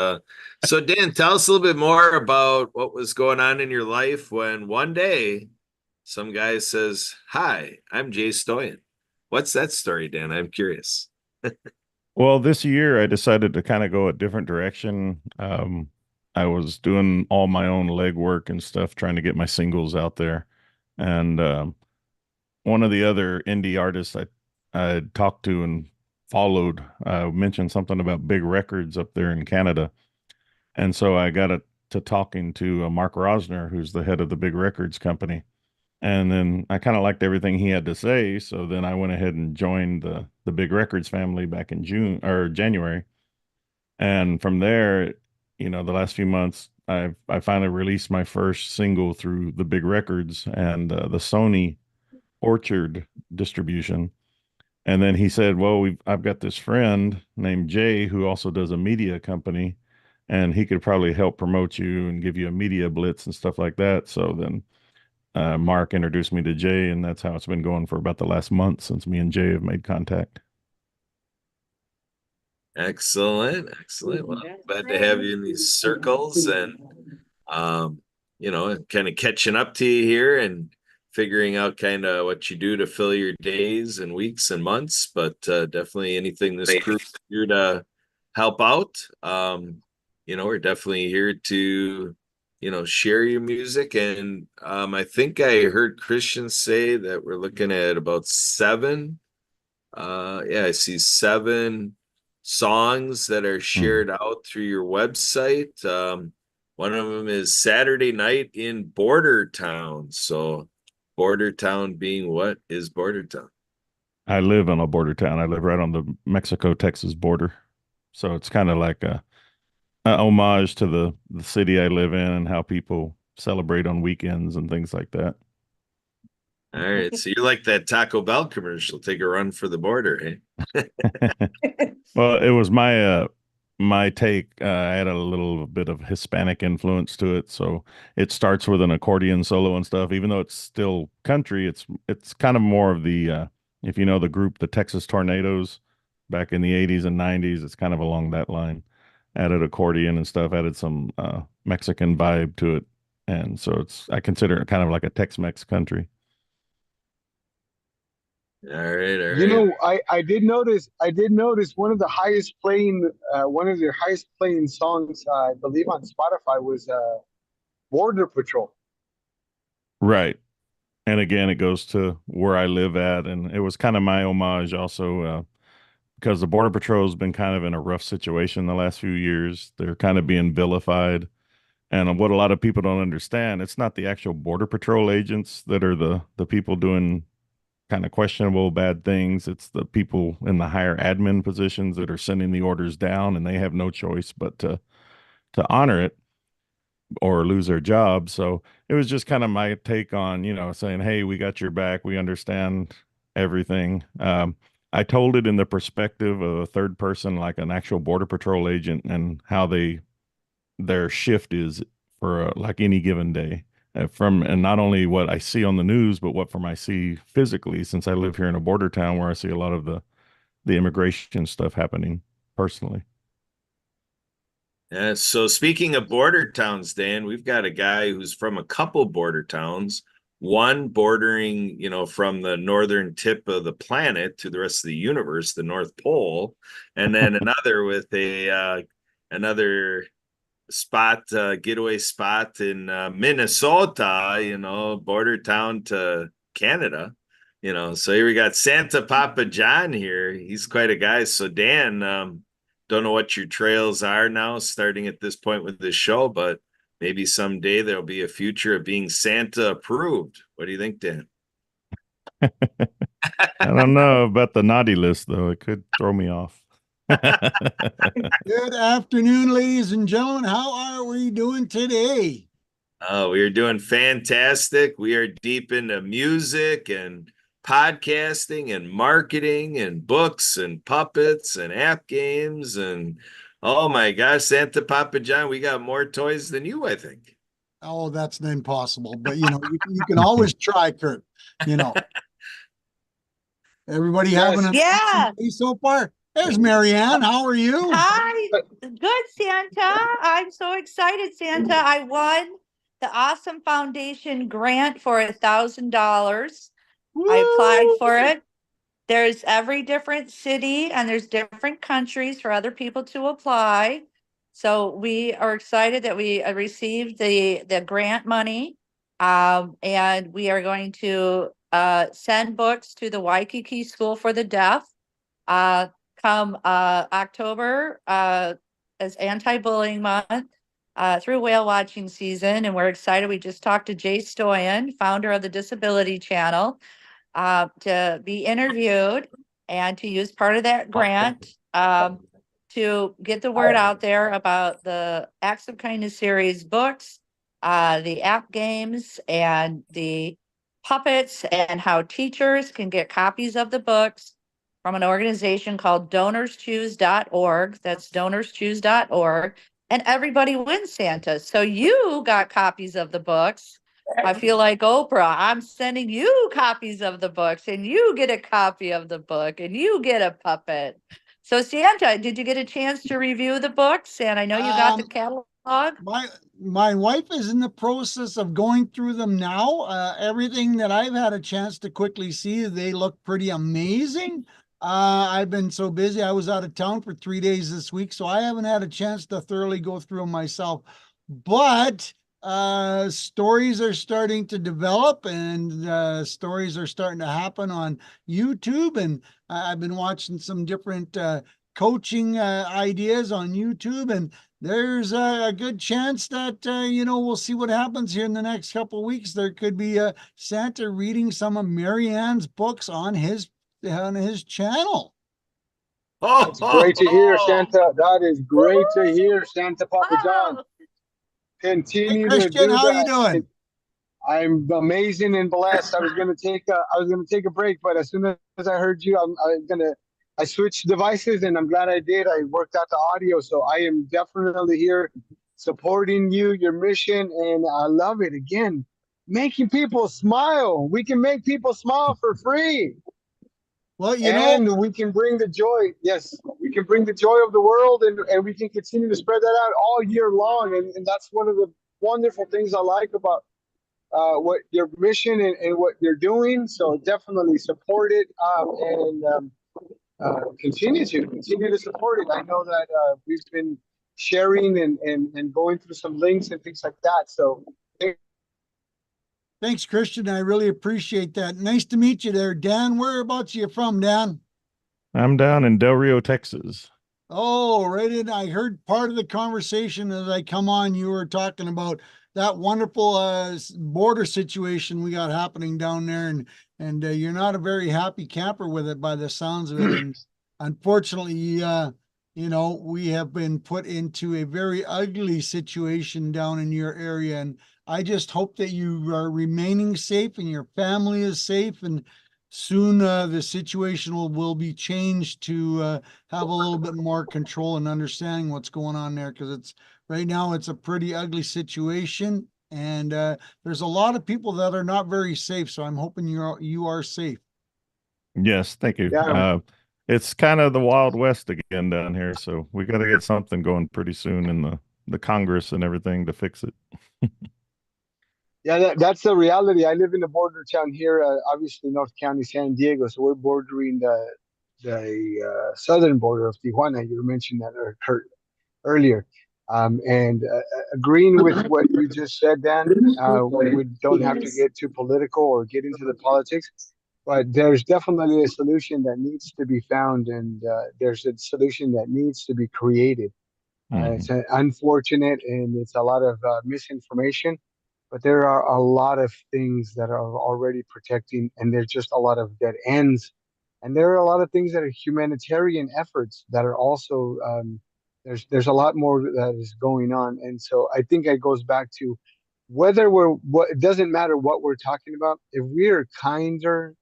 So Dan, tell us a little bit more about what was going on in your life when one day some guy says, "Hi, I'm Jay Stoyan." What's that story, Dan? I'm curious. Well, this year I decided to kind of go a different direction. I was doing all my own legwork and stuff, trying to get my singles out there. And one of the other indie artists I talked to and followed mentioned something about big records up there in Canada. And so I got to talking to Mark Rosner, who's the head of the big records company. And then I kind of liked everything he had to say. So then I went ahead and joined the big records family back in June or January. And from there, the last few months, I finally released my first single through the big records and the Sony Orchard distribution. And then he said, "Well, I've got this friend named Jay who also does a media company, and he could probably help promote you and give you a media blitz and stuff like that. So then Mark introduced me to Jay, and that's how it's been going for about the last month since me and Jay have made contact. Excellent, excellent. Well, Yeah. glad to have you in these circles and kind of catching up to you here and figuring out kind of what you do to fill your days and weeks and months. But definitely anything this group's here to help out. We're definitely here to, share your music. And I think I heard Christian say that we're looking at about 7. I see 7 songs that are shared out through your website. One of them is Saturday Night in Border Town. So Border Town being what is Border Town? I live in a border town. I live right on the Mexico-Texas border. So it's kind of like a homage to the city I live in and how people celebrate on weekends and things like that. All right. So you're like that Taco Bell commercial, take a run for the border, eh? Well, it was my take. I had a little bit of Hispanic influence to it, so it starts with an accordion solo and stuff. Even though it's still country, it's kind of more of the if you know the group, the Texas Tornadoes, back in the '80s and '90s. It's kind of along that line. Added accordion and stuff. Added some Mexican vibe to it, and so I consider it kind of like a Tex-Mex country. All right, all You right. know, I did notice one of the highest playing one of their highest playing songs, I believe on Spotify, was Border Patrol. Right. And again, it goes to where I live at, and it was kind of my homage also, because the Border Patrol has been kind of in a rough situation the last few years. They're kind of being vilified, and what a lot of people don't understand, it's not the actual Border Patrol agents that are the people doing kind of questionable bad things. It's the people in the higher admin positions that are sending the orders down, and they have no choice but to honor it or lose their job. So it was just kind of my take on, saying, hey, we got your back. We understand everything. I told it in the perspective of a third person, like an actual Border Patrol agent, and how their shift is for like any given day. And not only what I see on the news, but what from I see physically, since I live here in a border town where I see a lot of the immigration stuff happening personally. Yeah, so speaking of border towns, Dan, we've got a guy who's from a couple border towns, one bordering, from the northern tip of the planet to the rest of the universe, the North Pole, and then another with another spot, getaway spot in Minnesota, border town to Canada. So here we got Santa Papa John here. He's quite a guy. So Dan, don't know what your trails are now, starting at this point with this show, but maybe someday there'll be a future of being Santa approved. What do you think, Dan? I don't know about the naughty list, though. It could throw me off. Good afternoon, ladies and gentlemen. How are we doing today? Oh, we are doing fantastic. We are deep into music and podcasting and marketing and books and puppets and app games. And oh my gosh, Santa Papa John, we got more toys than you, I think. Oh, that's impossible. But you can always try, Kurt. Everybody having a Yeah. day so far? There's Marianne. How are you? Hi, good, Santa. I'm so excited, Santa. I won the Awesome Foundation grant for $1,000. I applied for it. There's every different city and there's different countries for other people to apply. So we are excited that we received the grant money. And we are going to send books to the Waikiki School for the Deaf. Come October as anti-bullying month through whale watching season, and we're excited. We just talked to Jay Stoyan, founder of the Disability Channel, to be interviewed and to use part of that grant to get the word out there about the Acts of Kindness series books, the app games, and the puppets, and how teachers can get copies of the books from an organization called donorschoose.org. That's donorschoose.org. and everybody wins Santa. So you got copies of the books. I feel like Oprah. I'm sending you copies of the books, and you get a copy of the book, and you get a puppet. So Santa, did you get a chance to review the books? And I know you got the catalog. My wife is in the process of going through them now. Everything that I've had a chance to quickly see, they look pretty amazing. I've been so busy. I was out of town for 3 days this week, so I haven't had a chance to thoroughly go through them myself. But stories are starting to develop, and stories are starting to happen on YouTube. And I've been watching some different coaching ideas on YouTube, and there's a good chance that we'll see what happens here in the next couple of weeks. There could be Santa reading some of Marianne's books on his channel. Oh, That's great to hear, Santa. That is great to hear, Santa Papa John. Oh, Hey, Continue to Christian, do how are you that. doing? I'm amazing and blessed. I was gonna take a break, but as soon as I heard you, I switched devices, and I'm glad I did. I worked out the audio, so I am definitely here supporting you, your mission, and I love it. Again, making people smile. We can make people smile for free. Well, And we can bring the joy. Yes, we can bring the joy of the world, and we can continue to spread that out all year long. And that's one of the wonderful things I like about what your mission and what you're doing. So definitely support it, and continue to support it. I know that we've been sharing and going through some links and things like that. So thanks, Christian. I really appreciate that. Nice to meet you there, Dan. Whereabouts are you from, Dan? I'm down in Del Rio, Texas. Oh, right in. I heard part of the conversation as I come on. You were talking about that wonderful border situation we got happening down there, and you're not a very happy camper with it by the sounds of it. And unfortunately, we have been put into a very ugly situation down in your area, and I just hope that you are remaining safe and your family is safe, and soon the situation will be changed to have a little bit more control and understanding what's going on there, because right now it's a pretty ugly situation, and there's a lot of people that are not very safe. So I'm hoping you are safe. Yes, thank you. Yeah. It's kind of the Wild West again down here, so we got to get something going pretty soon in the Congress and everything to fix it. yeah, that's the reality. I live in the border town here, obviously North County, San Diego. So we're bordering the southern border of Tijuana. You mentioned that, Kurt, earlier. And agreeing with what you just said, Dan, we don't have to get too political or get into the politics, but there's definitely a solution that needs to be found, and there's a solution that needs to be created. It's unfortunate, and it's a lot of misinformation, but there are a lot of things that are already protecting, and there's just a lot of dead ends. And there are a lot of things that are humanitarian efforts that are also there's a lot more that is going on. And so I think it goes back to whether it doesn't matter what we're talking about. If we're kinder,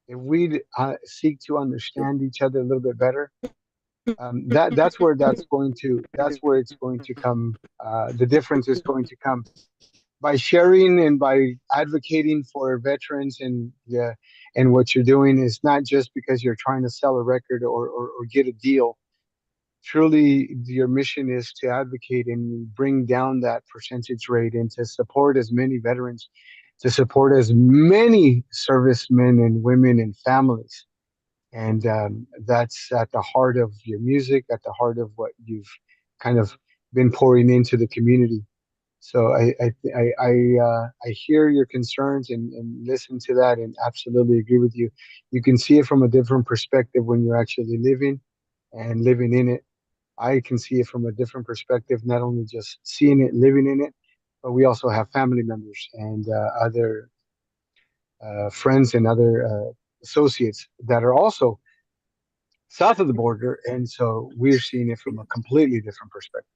if we seek to understand each other a little bit better, that's where it's going to come. The difference is going to come by sharing and by advocating for veterans, and what you're doing is not just because you're trying to sell a record or get a deal. Truly, your mission is to advocate and bring down that percentage rate, and to support as many veterans, to support as many servicemen and women and families. And that's at the heart of your music, at the heart of what you've kind of been pouring into the community. So I hear your concerns and listen to that, and absolutely agree with you. You can see it from a different perspective when you're actually living in it. I can see it from a different perspective, not only just seeing it, living in it, but we also have family members and other friends and other associates that are also south of the border, and so we're seeing it from a completely different perspective.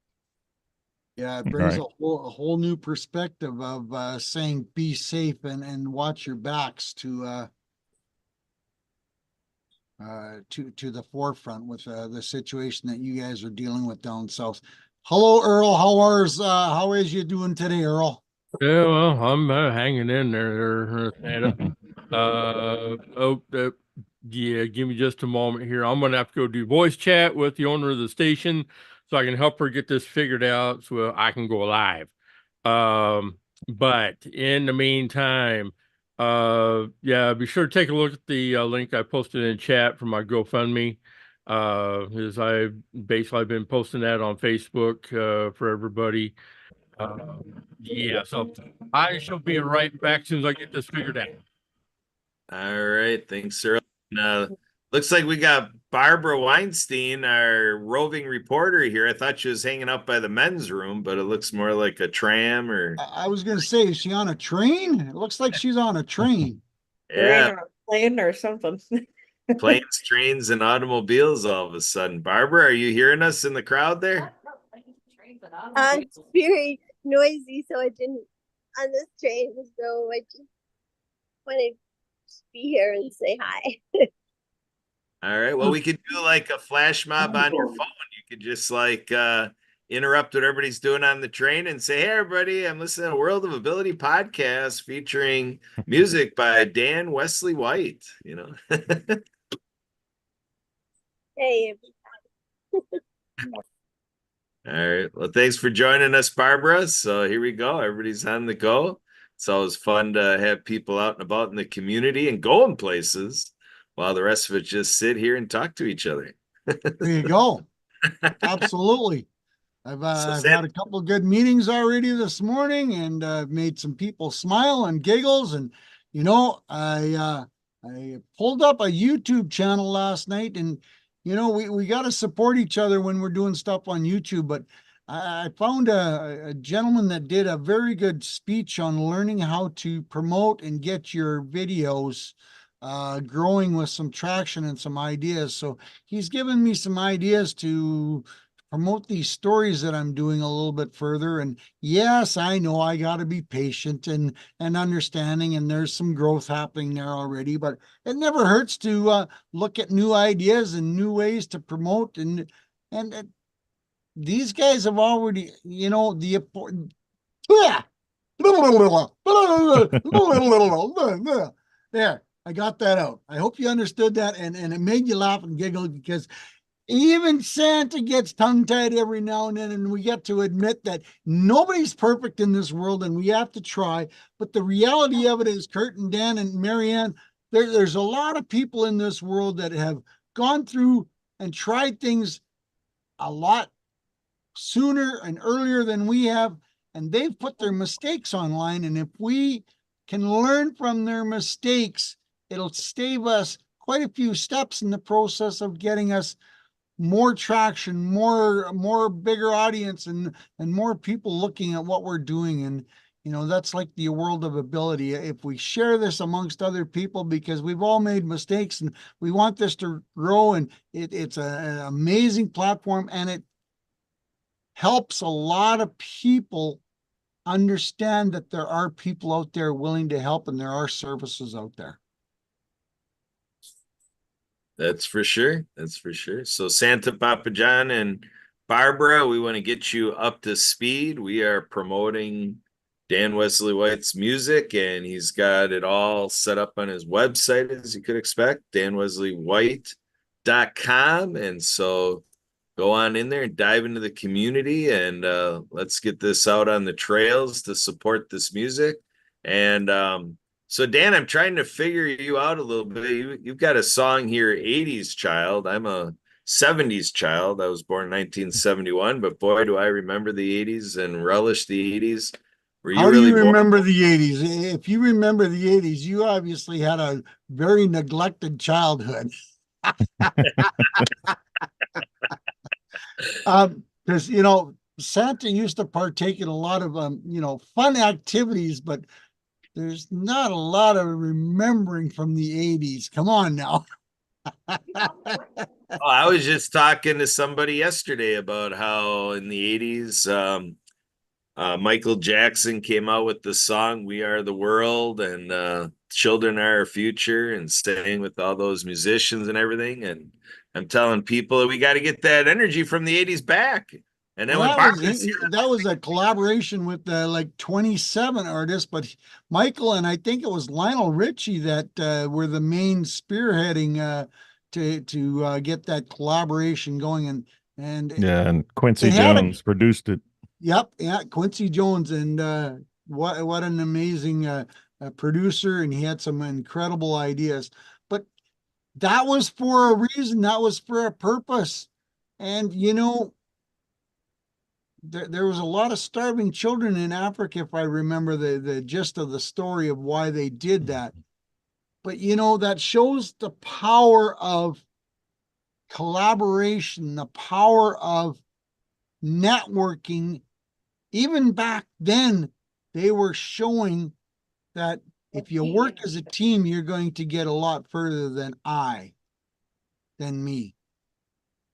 Yeah, it brings Right. a whole new perspective of saying be safe and watch your backs to the forefront with the situation that you guys are dealing with down south. Hello, Earl. How is you doing today, Earl? Yeah, well, I'm hanging in there, Santa. Yeah, give me just a moment here. I'm gonna have to go do voice chat with the owner of the station so I can help her get this figured out so I can go live. But in the meantime, yeah, be sure to take a look at the link I posted in chat for my GoFundMe. As I basically I've been posting that on Facebook for everybody. Yeah, so I shall be right back as soon as I get this figured out. All right, thanks, sir. Looks like we got Barbara Weinstein, our roving reporter here. I thought she was hanging out by the men's room, but it looks more like a tram or I was gonna say, is she on a train? It looks like she's on a train. They're in yeah, a plane or something. planes, trains, and automobiles all of a sudden. Barbara, are you hearing us in the crowd there? It's very noisy, so I didn't on this train. So I just wanted to be here and say hi. All right. Well, we could do like a flash mob on your phone. You could just like interrupt what everybody's doing on the train and say, "Hey, everybody, I'm listening to World of Ability podcast featuring music by Dan Wesley White." You know. Hey, All right. Well, thanks for joining us, Barbara. So here we go. Everybody's on the go. It's always fun to have people out and about in the community and going places while the rest of us just sit here and talk to each other. There you go. Absolutely. I've had a couple of good meetings already this morning, and made some people smile and giggles. And I pulled up a YouTube channel last night, and we got to support each other when we're doing stuff on YouTube. But I found a gentleman that did a very good speech on learning how to promote and get your videos growing with some traction and some ideas. So he's given me some ideas to promote these stories that I'm doing a little bit further. And yes, I know I got to be patient and understanding, and there's some growth happening there already, but it never hurts to look at new ideas and new ways to promote. And these guys have already, the important. There, I got that out. I hope you understood that, and it made you laugh and giggle, because even Santa gets tongue-tied every now and then, and we get to admit that nobody's perfect in this world, and we have to try. But the reality of it is, Kurt and Dan and Marianne, there's a lot of people in this world that have gone through and tried things a lot sooner and earlier than we have, and they've put their mistakes online. And if we can learn from their mistakes, it'll save us quite a few steps in the process of getting us more traction, more bigger audience, and more people looking at what we're doing. And that's like the world of ability. If we share this amongst other people, because we've all made mistakes and we want this to grow, and it's an amazing platform, and it helps a lot of people understand that there are people out there willing to help, and there are services out there. That's for sure. That's for sure. So Santa, Papa John, and Barbara, we want to get you up to speed. We are promoting Dan Wesley White's music, and he's got it all set up on his website, as you could expect, danwesleywhite.com. And so go on in there and dive into the community, and let's get this out on the trails to support this music. And so Dan, I'm trying to figure you out a little bit. You've got a song here, 80s child. I'm a 70s child. I was born in 1971, but boy, do I remember the 80s and relish the 80s. How do you remember the 80s? If you remember the 80s, you obviously had a very neglected childhood. Because Santa used to partake in a lot of fun activities, but there's not a lot of remembering from the 80s. Come on now. Oh, I was just talking to somebody yesterday about how in the 80s, Michael Jackson came out with the song "We Are the World" and "Children Are Our Future," and staying with all those musicians and everything. And I'm telling people that we got to get that energy from the 80s back. And then Well, when that was Barbara's here, that was a collaboration with like 27 artists, but Michael and I think it was Lionel Richie that were the main spearheading to get that collaboration going, and Yeah, and Quincy it had a Jones produced it. Yep, yeah, Quincy Jones, and what an amazing producer, and he had some incredible ideas. But that was for a reason, that was for a purpose. And there was a lot of starving children in Africa, if I remember the gist of the story of why they did that. But that shows the power of collaboration, the power of networking. Even back then, they were showing that if you work as a team, you're going to get a lot further than me.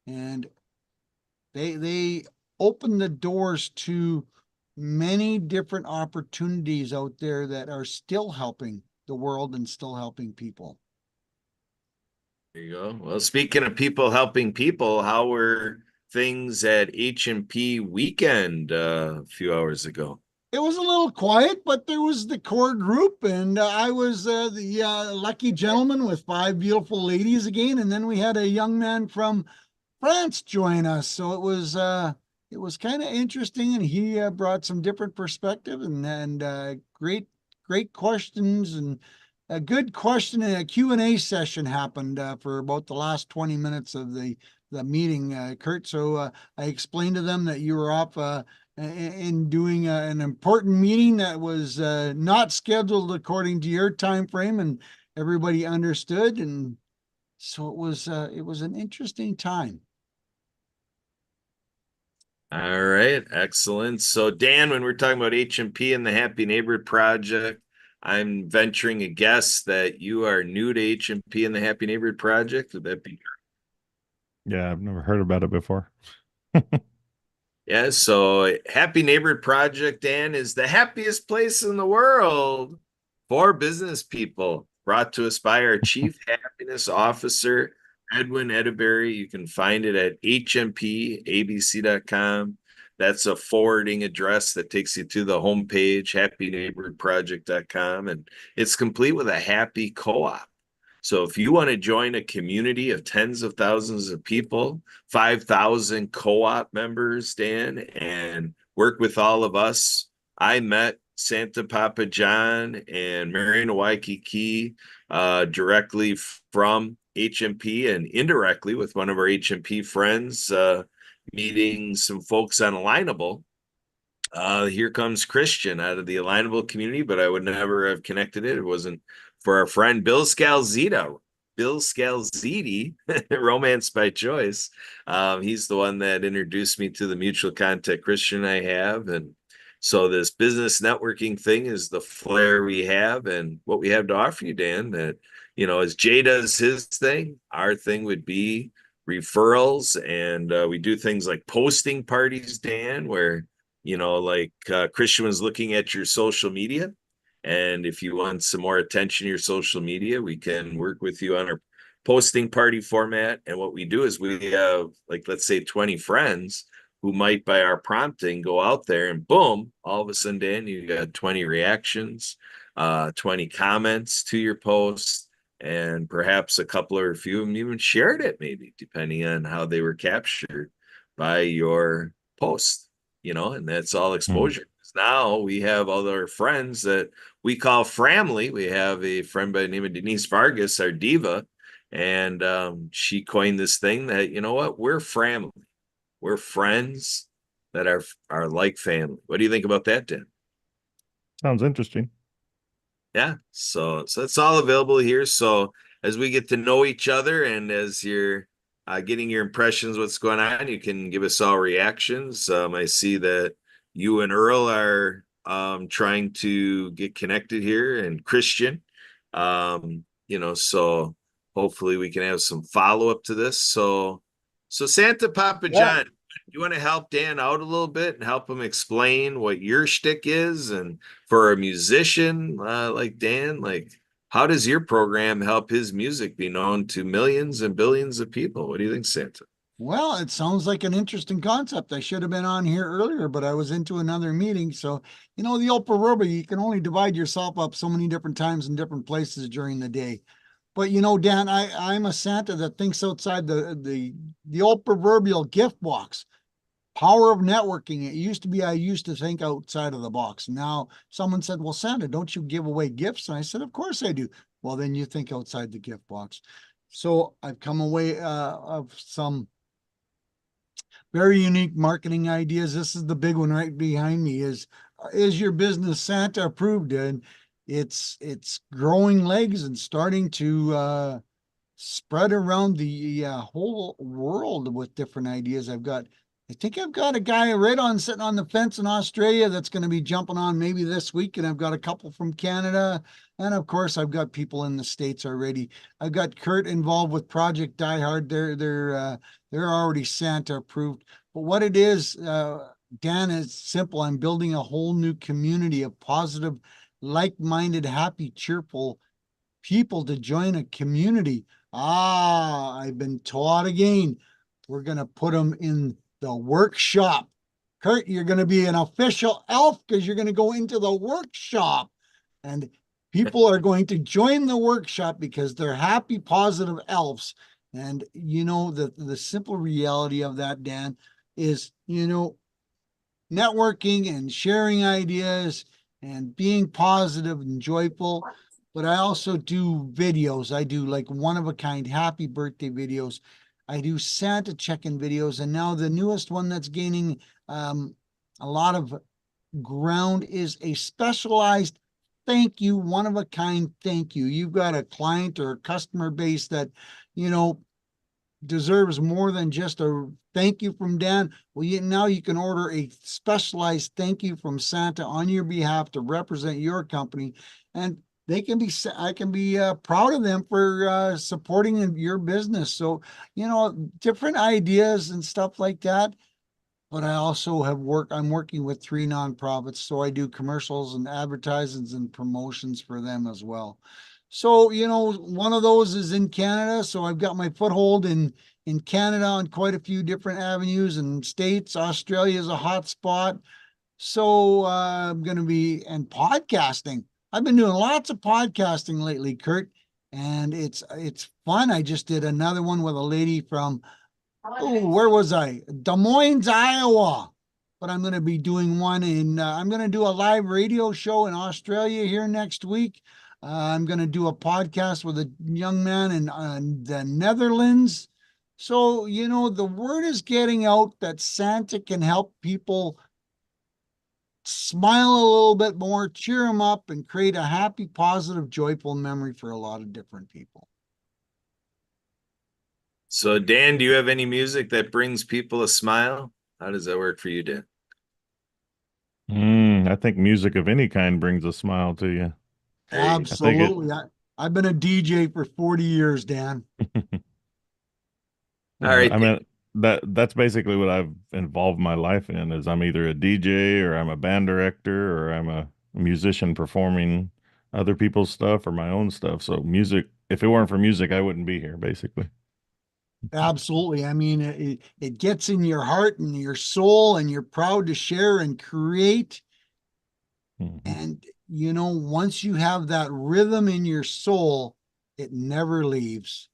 And they opened the doors to many different opportunities out there that are still helping the world and still helping people. there you go. Well, speaking of people helping people, how were things at H&P weekend a few hours ago? It was a little quiet, but there was the core group, and I was the lucky gentleman with 5 beautiful ladies again, and then we had a young man from France join us. So it was kind of interesting, and he brought some different perspective and great questions, and a good question and a Q&A session happened for about the last 20 minutes of the meeting, Kurt. So I explained to them that you were off in doing an important meeting that was not scheduled according to your time frame, and everybody understood, and so it was an interesting time. All right, excellent. So Dan, when we're talking about H&P and the Happy Neighborhood Project, I'm venturing a guess that you are new to H&P and the Happy Neighborhood Project. Would that be? Yeah, I've never heard about it before. Yeah, so Happy Neighborhood Project, Dan, is the happiest place in the world for business people, brought to us by our Chief Happiness Officer, Edwin Edeberry. You can find it at hmpabc.com. That's a forwarding address that takes you to the homepage, happyneighborhoodproject.com, and it's complete with a happy co-op. So if you want to join a community of tens of thousands of people, 5,000 co-op members, Dan, and work with all of us, I met Santa Papa John and Mariana Waikiki directly from H&P and indirectly with one of our H&P friends, meeting some folks on Alignable. Here comes Christian out of the Alignable community, but I would never have connected it. It wasn't for our friend Bill Scalzita, Romance by Choice. He's the one that introduced me to the mutual contact Christian I have. And so this business networking thing is the flair we have and what we have to offer you, Dan, that, as Jay does his thing, our thing would be referrals. And we do things like posting parties, Dan, where, Christian was looking at your social media. And if you want some more attention to your social media, we can work with you on our posting party format. And what we do is we have, let's say 20 friends who might, by our prompting, go out there and boom, all of a sudden, Dan, you got 20 reactions, 20 comments to your post, and perhaps a couple or a few of them even shared it, maybe, depending on how they were captured by your post, and that's all exposure. Now we have other friends that we call Framly. We have a friend by the name of Denise Vargas, our diva, and she coined this thing that, we're Framly. We're friends that are like family. What do you think about that, Dan? Sounds interesting. Yeah, so it's all available here. So as we get to know each other and as you're getting your impressions, what's going on, you can give us all reactions. I see that you and Earl are trying to get connected here, and Christian, so hopefully we can have some follow-up to this. So Santa Papa John, you want to help Dan out a little bit and help him explain what your shtick is? And for a musician like Dan, how does your program help his music be known to millions and billions of people? What do you think, Santa? Well, it sounds like an interesting concept. I should have been on here earlier, but I was into another meeting. So, you know, the old proverbial, you can only divide yourself up so many different times in different places during the day. But you know, Dan, I'm a Santa that thinks outside the old proverbial gift box. Power of networking. It used to be I used to think outside of the box. Now someone said, "Well, Santa, don't you give away gifts?" And I said, "Of course I do." Well, then you think outside the gift box. So I've come away of some very unique marketing ideas. This is the big one right behind me is your business Santa approved? And it's growing legs and starting to spread around the whole world with different ideas. I think I've got a guy right on sitting on the fence in Australia that's going to be jumping on maybe this week. And I've got a couple from Canada. And of course, I've got people in the States already. I've got Kurt involved with Project Die Hard. They're already Santa approved. But what it is, Dan, is simple. I'm building a whole new community of positive, like-minded, happy, cheerful people to join a community. I've been taught again. We're going to put them in the workshop. Kurt, you're going to be an official elf because you're going to go into the workshop. And people are going to join the workshop because they're happy, positive elves. And you know, the simple reality of that, Dan, is, you know, networking and sharing ideas and being positive and joyful. But I also do videos. I do like one of a kind happy birthday videos. I do Santa check-in videos. And now the newest one that's gaining a lot of ground is a specialized thank you, one of a kind thank you. You've got a client or a customer base that, you know, deserves more than just a thank you from Dan. Well, now you can order a specialized thank you from Santa on your behalf to represent your company. And I can be proud of them for supporting your business. So, you know, different ideas and stuff like that. But I also I'm working with 3 nonprofits. So I do commercials and advertisements and promotions for them as well. So, you know, one of those is in Canada. So I've got my foothold in Canada on quite a few different avenues and states. Australia is a hot spot. So I'm going to be, and podcasting. I've been doing lots of podcasting lately, Kurt, and it's fun. I just did another one with a lady from, where was I? Des Moines, Iowa. But I'm going to be doing one I'm going to do a live radio show in Australia here next week. I'm going to do a podcast with a young man in the Netherlands. So, you know, the word is getting out that Santa can help people smile a little bit more, cheer them up, and create a happy, positive, joyful memory for a lot of different people. So Dan, do you have any music that brings people a smile? How does that work for you, Dan? I think music of any kind brings a smile to you. Absolutely. I've been a DJ for 40 years, Dan. All right. I mean, that's basically what I've involved my life in is I'm either a DJ or I'm a band director or I'm a musician performing other people's stuff or my own stuff. So music, if it weren't for music, I wouldn't be here, basically. Absolutely. I mean, it gets in your heart and your soul, and you're proud to share and create. And, you know, once you have that rhythm in your soul, it never leaves.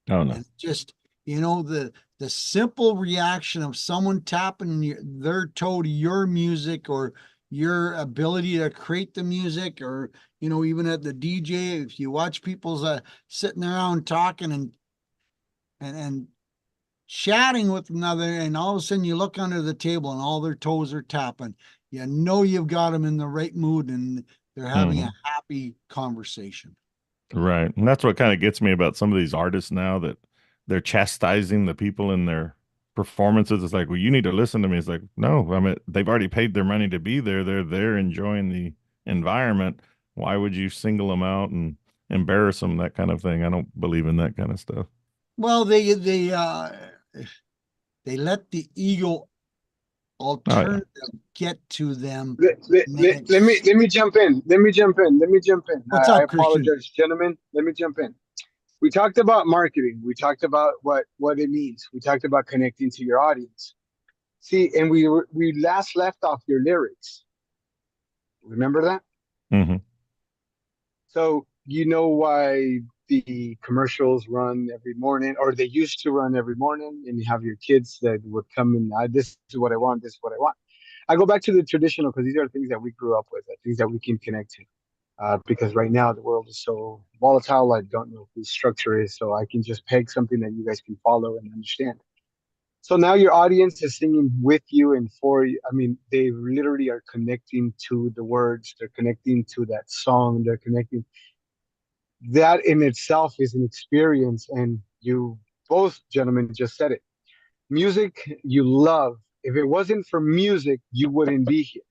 Oh, no. And just, you know, the simple reaction of someone tapping their toe to your music or your ability to create the music, or, you know, even at the DJ, if you watch people's sitting around talking and chatting with another, and all of a sudden you look under the table and all their toes are tapping, you know you've got them in the right mood and they're having a happy conversation. Right. And that's what kind of gets me about some of these artists now, that they're chastising the people in their performances. It's like, well, you need to listen to me. It's like, no, I mean, they've already paid their money to be there. They're there enjoying the environment. Why would you single them out and embarrass them? That kind of thing. I don't believe in that kind of stuff. Well, they let the ego alternative get to them. Let me jump in. What's up, I apologize, gentlemen. Let me jump in. We talked about marketing. We talked about what it means. We talked about connecting to your audience. See, and we last left off your lyrics. Remember that? Hmm. So you know why the commercials run every morning, or they used to run every morning, and you have your kids that would come and this is what I want, this is what I want. I go back to the traditional because these are things that we grew up with, things that we can connect to. Because right now the world is so volatile, I don't know whose structure is, so I can just peg something that you guys can follow and understand. So now your audience is singing with you and for you. I mean, they literally are connecting to the words, they're connecting to that song, they're connecting. That in itself is an experience, and you both gentlemen just said it. Music you love. If it wasn't for music, you wouldn't be here.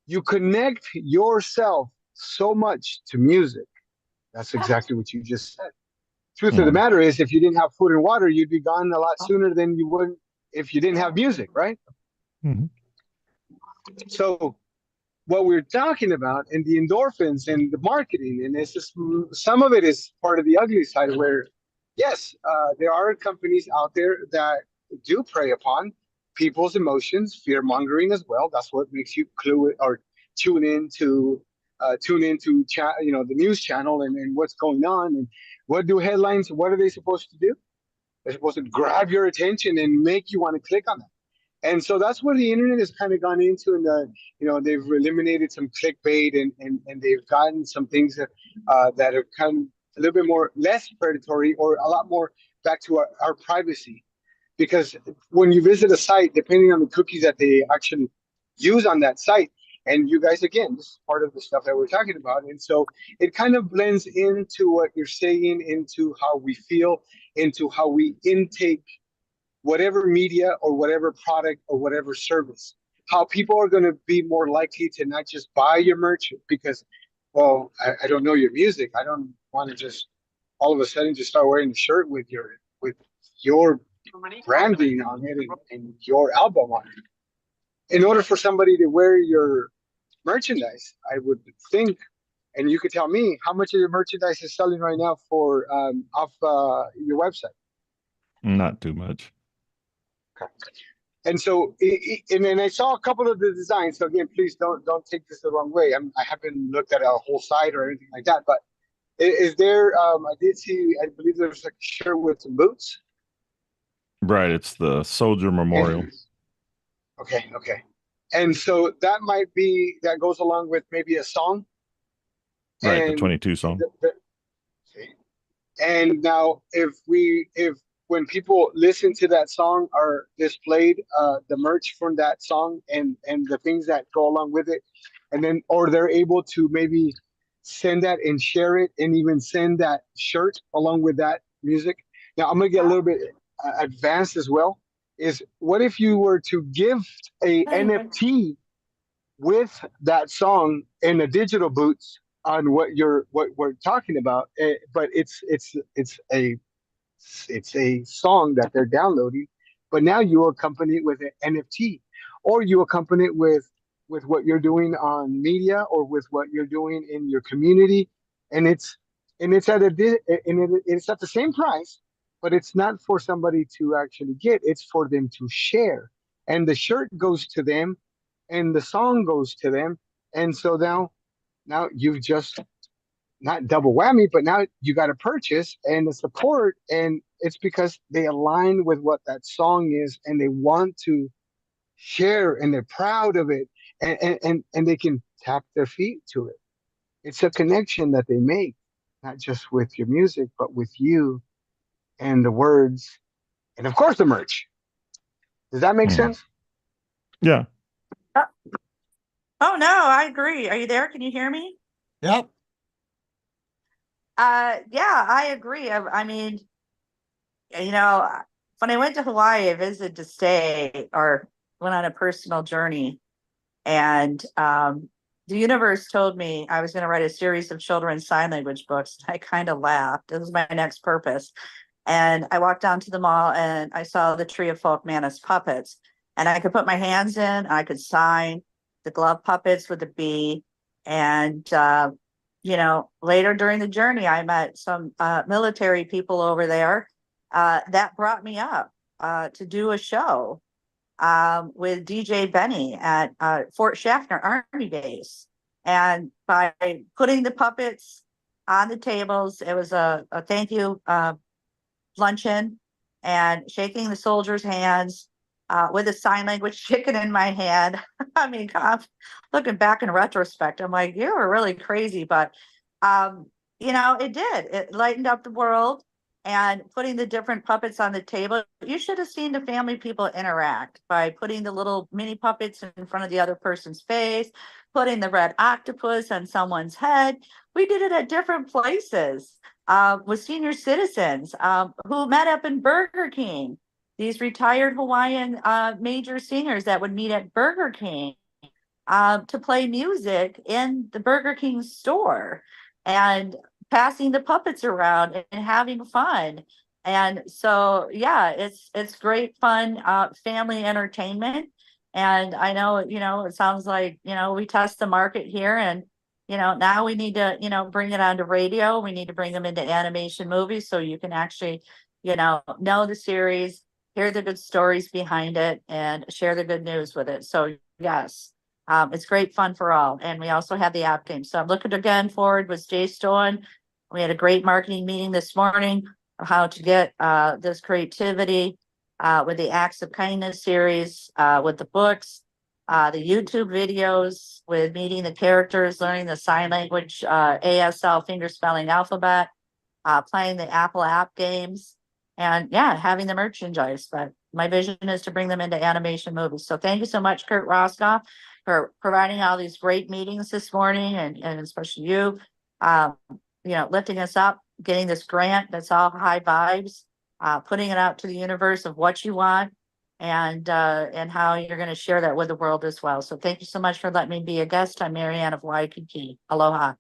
You connect yourself so much to music. That's exactly what you just said. Truth of the matter is, if you didn't have food and water, you'd be gone a lot sooner than you would if you didn't have music, right? Hmm. So what we're talking about and the endorphins and the marketing, and it's just some of it is part of the ugly side where, yes, there are companies out there that do prey upon people's emotions, fear mongering as well. That's what makes you clue or tune into the news channel and what's going on and what do headlines. What are they supposed to do? They're supposed to grab your attention and make you want to click on them. And so that's where the internet has kind of gone into, and they've eliminated some clickbait and they've gotten some things that have come a little bit more less predatory or a lot more back to our privacy. Because when you visit a site, depending on the cookies that they actually use on that site, and you guys, again, this is part of the stuff that we're talking about. And so it kind of blends into what you're saying, into how we feel, into how we intake whatever media or whatever product or whatever service, how people are going to be more likely to not just buy your merch because, well, I don't know your music. I don't want to just all of a sudden just start wearing a shirt with your branding on it and your album on it. In order for somebody to wear your merchandise, I would think, and you could tell me how much of your merchandise is selling right now for off your website. Not too much. And so, and then I saw a couple of the designs. So again, please don't take this the wrong way. I haven't looked at a whole site or anything like that. But is there? I did see. I believe there's like a shirt with some boots. Right. It's the Soldier Memorial. Okay. And so that that goes along with maybe a song. Right. The 22 song. And now if when people listen to that song are displayed the merch from that song and the things that go along with it, and then or they're able to maybe send that and share it and even send that shirt along with that music. Now I'm gonna get a little bit advanced as well. Is what if you were to gift a NFT with that song in a digital boots on what we're talking about, but it's a song that they're downloading, but now you accompany it with an NFT, or you accompany it with what you're doing on media or with what you're doing in your community, and it's at it's at the same price, but it's not for somebody to actually get; it's for them to share, and the shirt goes to them, and the song goes to them, and so now you've just not double whammy, but now you got to purchase and the support, and it's because they align with what that song is, and they want to share, and they're proud of it, and they can tap their feet to it. It's a connection that they make, not just with your music, but with you and the words, and of course the merch. Does that make sense? Yeah. Oh, no, I agree. Are you there? Can you hear me? Yep. Yeah, I agree. I mean, when I went to Hawaii, I visited to stay or went on a personal journey, and the universe told me I was going to write a series of children's sign language books. I kind of laughed. It was my next purpose. And I walked down to the mall and I saw the Tree of Folk Manus puppets, and I could put my hands in, I could sign the glove puppets with a bee, and you know, later during the journey, I met some military people over there that brought me up to do a show with DJ Benny at Fort Schaffner Army Base. And by putting the puppets on the tables, it was a thank you luncheon, and shaking the soldiers' hands with a sign language chicken in my hand. I mean, God, looking back in retrospect, I'm like, you were really crazy, but you know, it did. It lightened up the world, and putting the different puppets on the table. You should have seen the family people interact by putting the little mini puppets in front of the other person's face, putting the red octopus on someone's head. We did it at different places with senior citizens who met up in Burger King. These retired Hawaiian major singers that would meet at Burger King to play music in the Burger King store, and passing the puppets around and having fun. And so, yeah, it's great fun family entertainment. And I know, you know, it sounds like, you know, we test the market here, and you know, now we need to, you know, bring it onto radio. We need to bring them into animation movies so you can actually, you know the series, hear the good stories behind it, and share the good news with it. So yes, it's great fun for all. And we also have the app game. So I'm looking again forward with Jay Stone. We had a great marketing meeting this morning on how to get this creativity with the Acts of Kindness series, with the books, the YouTube videos, with meeting the characters, learning the sign language, ASL finger spelling alphabet, playing the Apple app games, and yeah, having the merchandise. But my vision is to bring them into animation movies. So thank you so much, Kurt Roscoff, for providing all these great meetings this morning, and especially you, you know, lifting us up, getting this grant that's all high vibes, putting it out to the universe of what you want, and how you're going to share that with the world as well. So thank you so much for letting me be a guest. I'm Marianne of Waikiki. Aloha.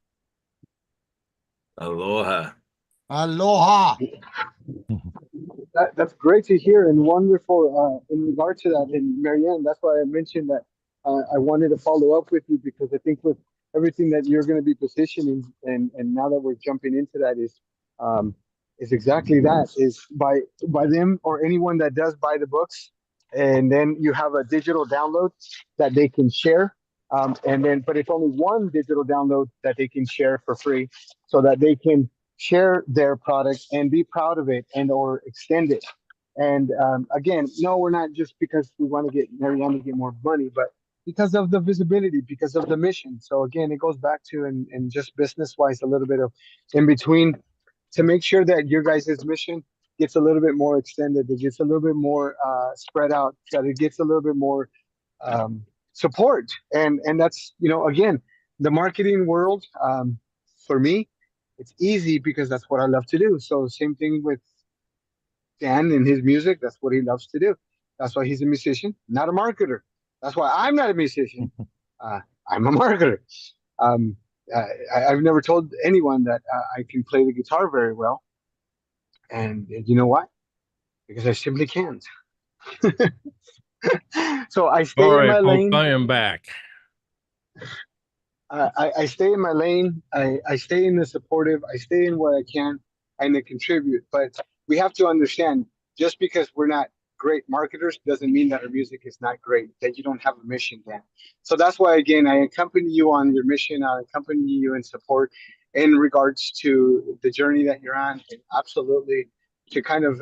Aloha. Aloha. That's great to hear and wonderful in regard to that. And Marianne, that's why I mentioned that I wanted to follow up with you, because I think with everything that you're going to be positioning, and now that we're jumping into that, is exactly that, is by them or anyone that does buy the books, and then you have a digital download that they can share. And then, but it's only one digital download that they can share for free, so that they can share their product and be proud of it and or extend it. And again, no, we're not just because we want to get Marianne to get more money, but because of the visibility, because of the mission. So again, it goes back to, and just business wise, a little bit of in between, to make sure that your guys' mission gets a little bit more extended, it gets a little bit more spread out, that it gets a little bit more support. And that's, you know, again, the marketing world, for me, it's easy because that's what I love to do. So same thing with Dan and his music. That's what he loves to do. That's why he's a musician, not a marketer. That's why I'm not a musician. I'm a marketer. I've never told anyone that I can play the guitar very well. And you know why? Because I simply can't. So I stay All in my right, folks, lane. I am back. I stay in my lane. I stay in the supportive. I stay in where I can and to contribute. But we have to understand, just because we're not great marketers doesn't mean that our music is not great, that you don't have a mission, Dan. So that's why, again, I accompany you on your mission. I accompany you in support in regards to the journey that you're on. And absolutely to kind of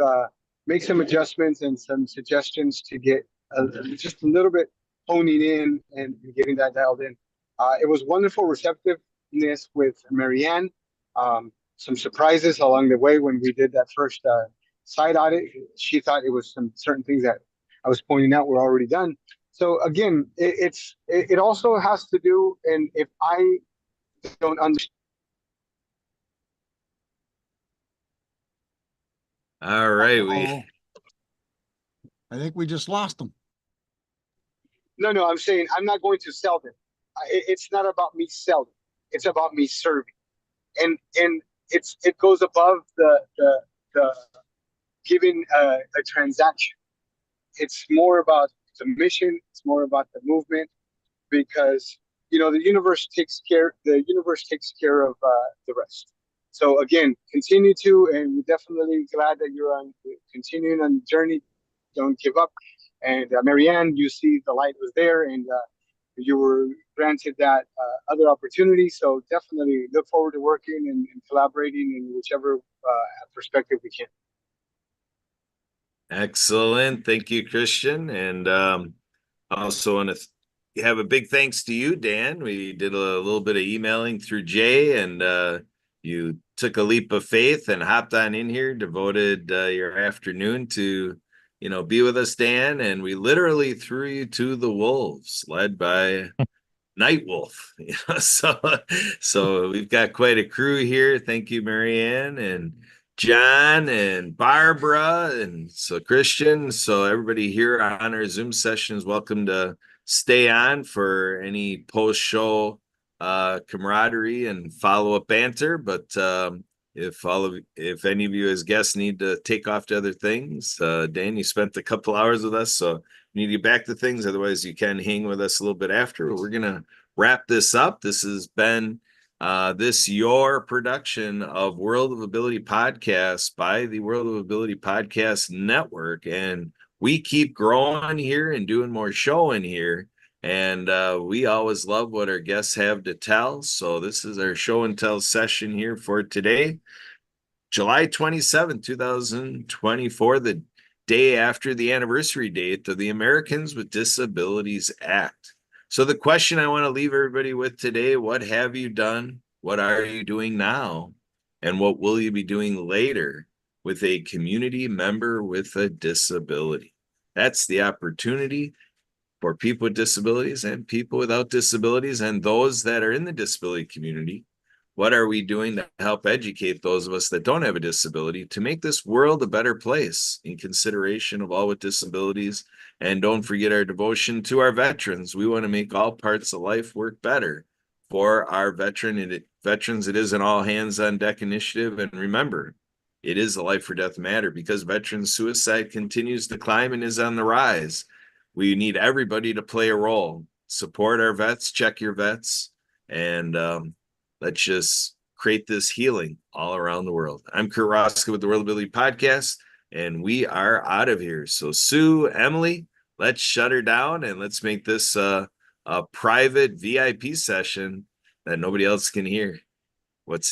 make some adjustments and some suggestions to get just a little bit honing in and getting that dialed in. It was wonderful receptiveness with Marianne. Some surprises along the way when we did that first site audit. She thought it was some certain things that I was pointing out were already done. So again, it also has to do, and if I don't understand. All right, I think we just lost them. No, I'm saying I'm not going to sell them. It's not about me selling. It's about me serving, and it goes above the giving a transaction. It's more about the mission. It's more about the movement, because the universe takes care of the rest. So again, continue to, and we're definitely glad that you're continuing on the journey. Don't give up. And Marianne, you see the light was there, and you were granted that other opportunity. So definitely look forward to working and collaborating in whichever perspective we can. Excellent. Thank you, Christian. And I also want to have a big thanks to you, Dan. We did a little bit of emailing through Jay, and you took a leap of faith and hopped on in here, devoted your afternoon to, be with us, Dan. And we literally threw you to the wolves, led by Nightwolf. So we've got quite a crew here. Thank you, Marianne and John and Barbara, and so Christian. So everybody here on our Zoom session is welcome to stay on for any post-show camaraderie and follow-up banter. But if any of you as guests need to take off to other things, Dan, you spent a couple hours with us, so you need to get back to things. Otherwise, you can hang with us a little bit after. We're gonna wrap this up. This has been your production of World of Ability Podcast by the World of Ability Podcast Network, and we keep growing here and doing more showing here. And we always love what our guests have to tell. So this is our show and tell session here for today, July 27th, 2024, the day after the anniversary date of the Americans with Disabilities Act. So the question I want to leave everybody with today: what have you done? What are you doing now? And what will you be doing later with a community member with a disability? That's the opportunity for people with disabilities and people without disabilities and those that are in the disability community. What are we doing to help educate those of us that don't have a disability to make this world a better place in consideration of all with disabilities? And don't forget our devotion to our veterans. We want to make all parts of life work better for our veterans. It is an all hands on deck initiative. And remember, it is a life or death matter, because veteran suicide continues to climb and is on the rise. We need everybody to play a role. Support our vets, check your vets, and let's just create this healing all around the world. I'm Kurt Roska with the World Ability Podcast, and we are out of here. So Sue, Emily, let's shut her down and let's make this a private VIP session that nobody else can hear. What's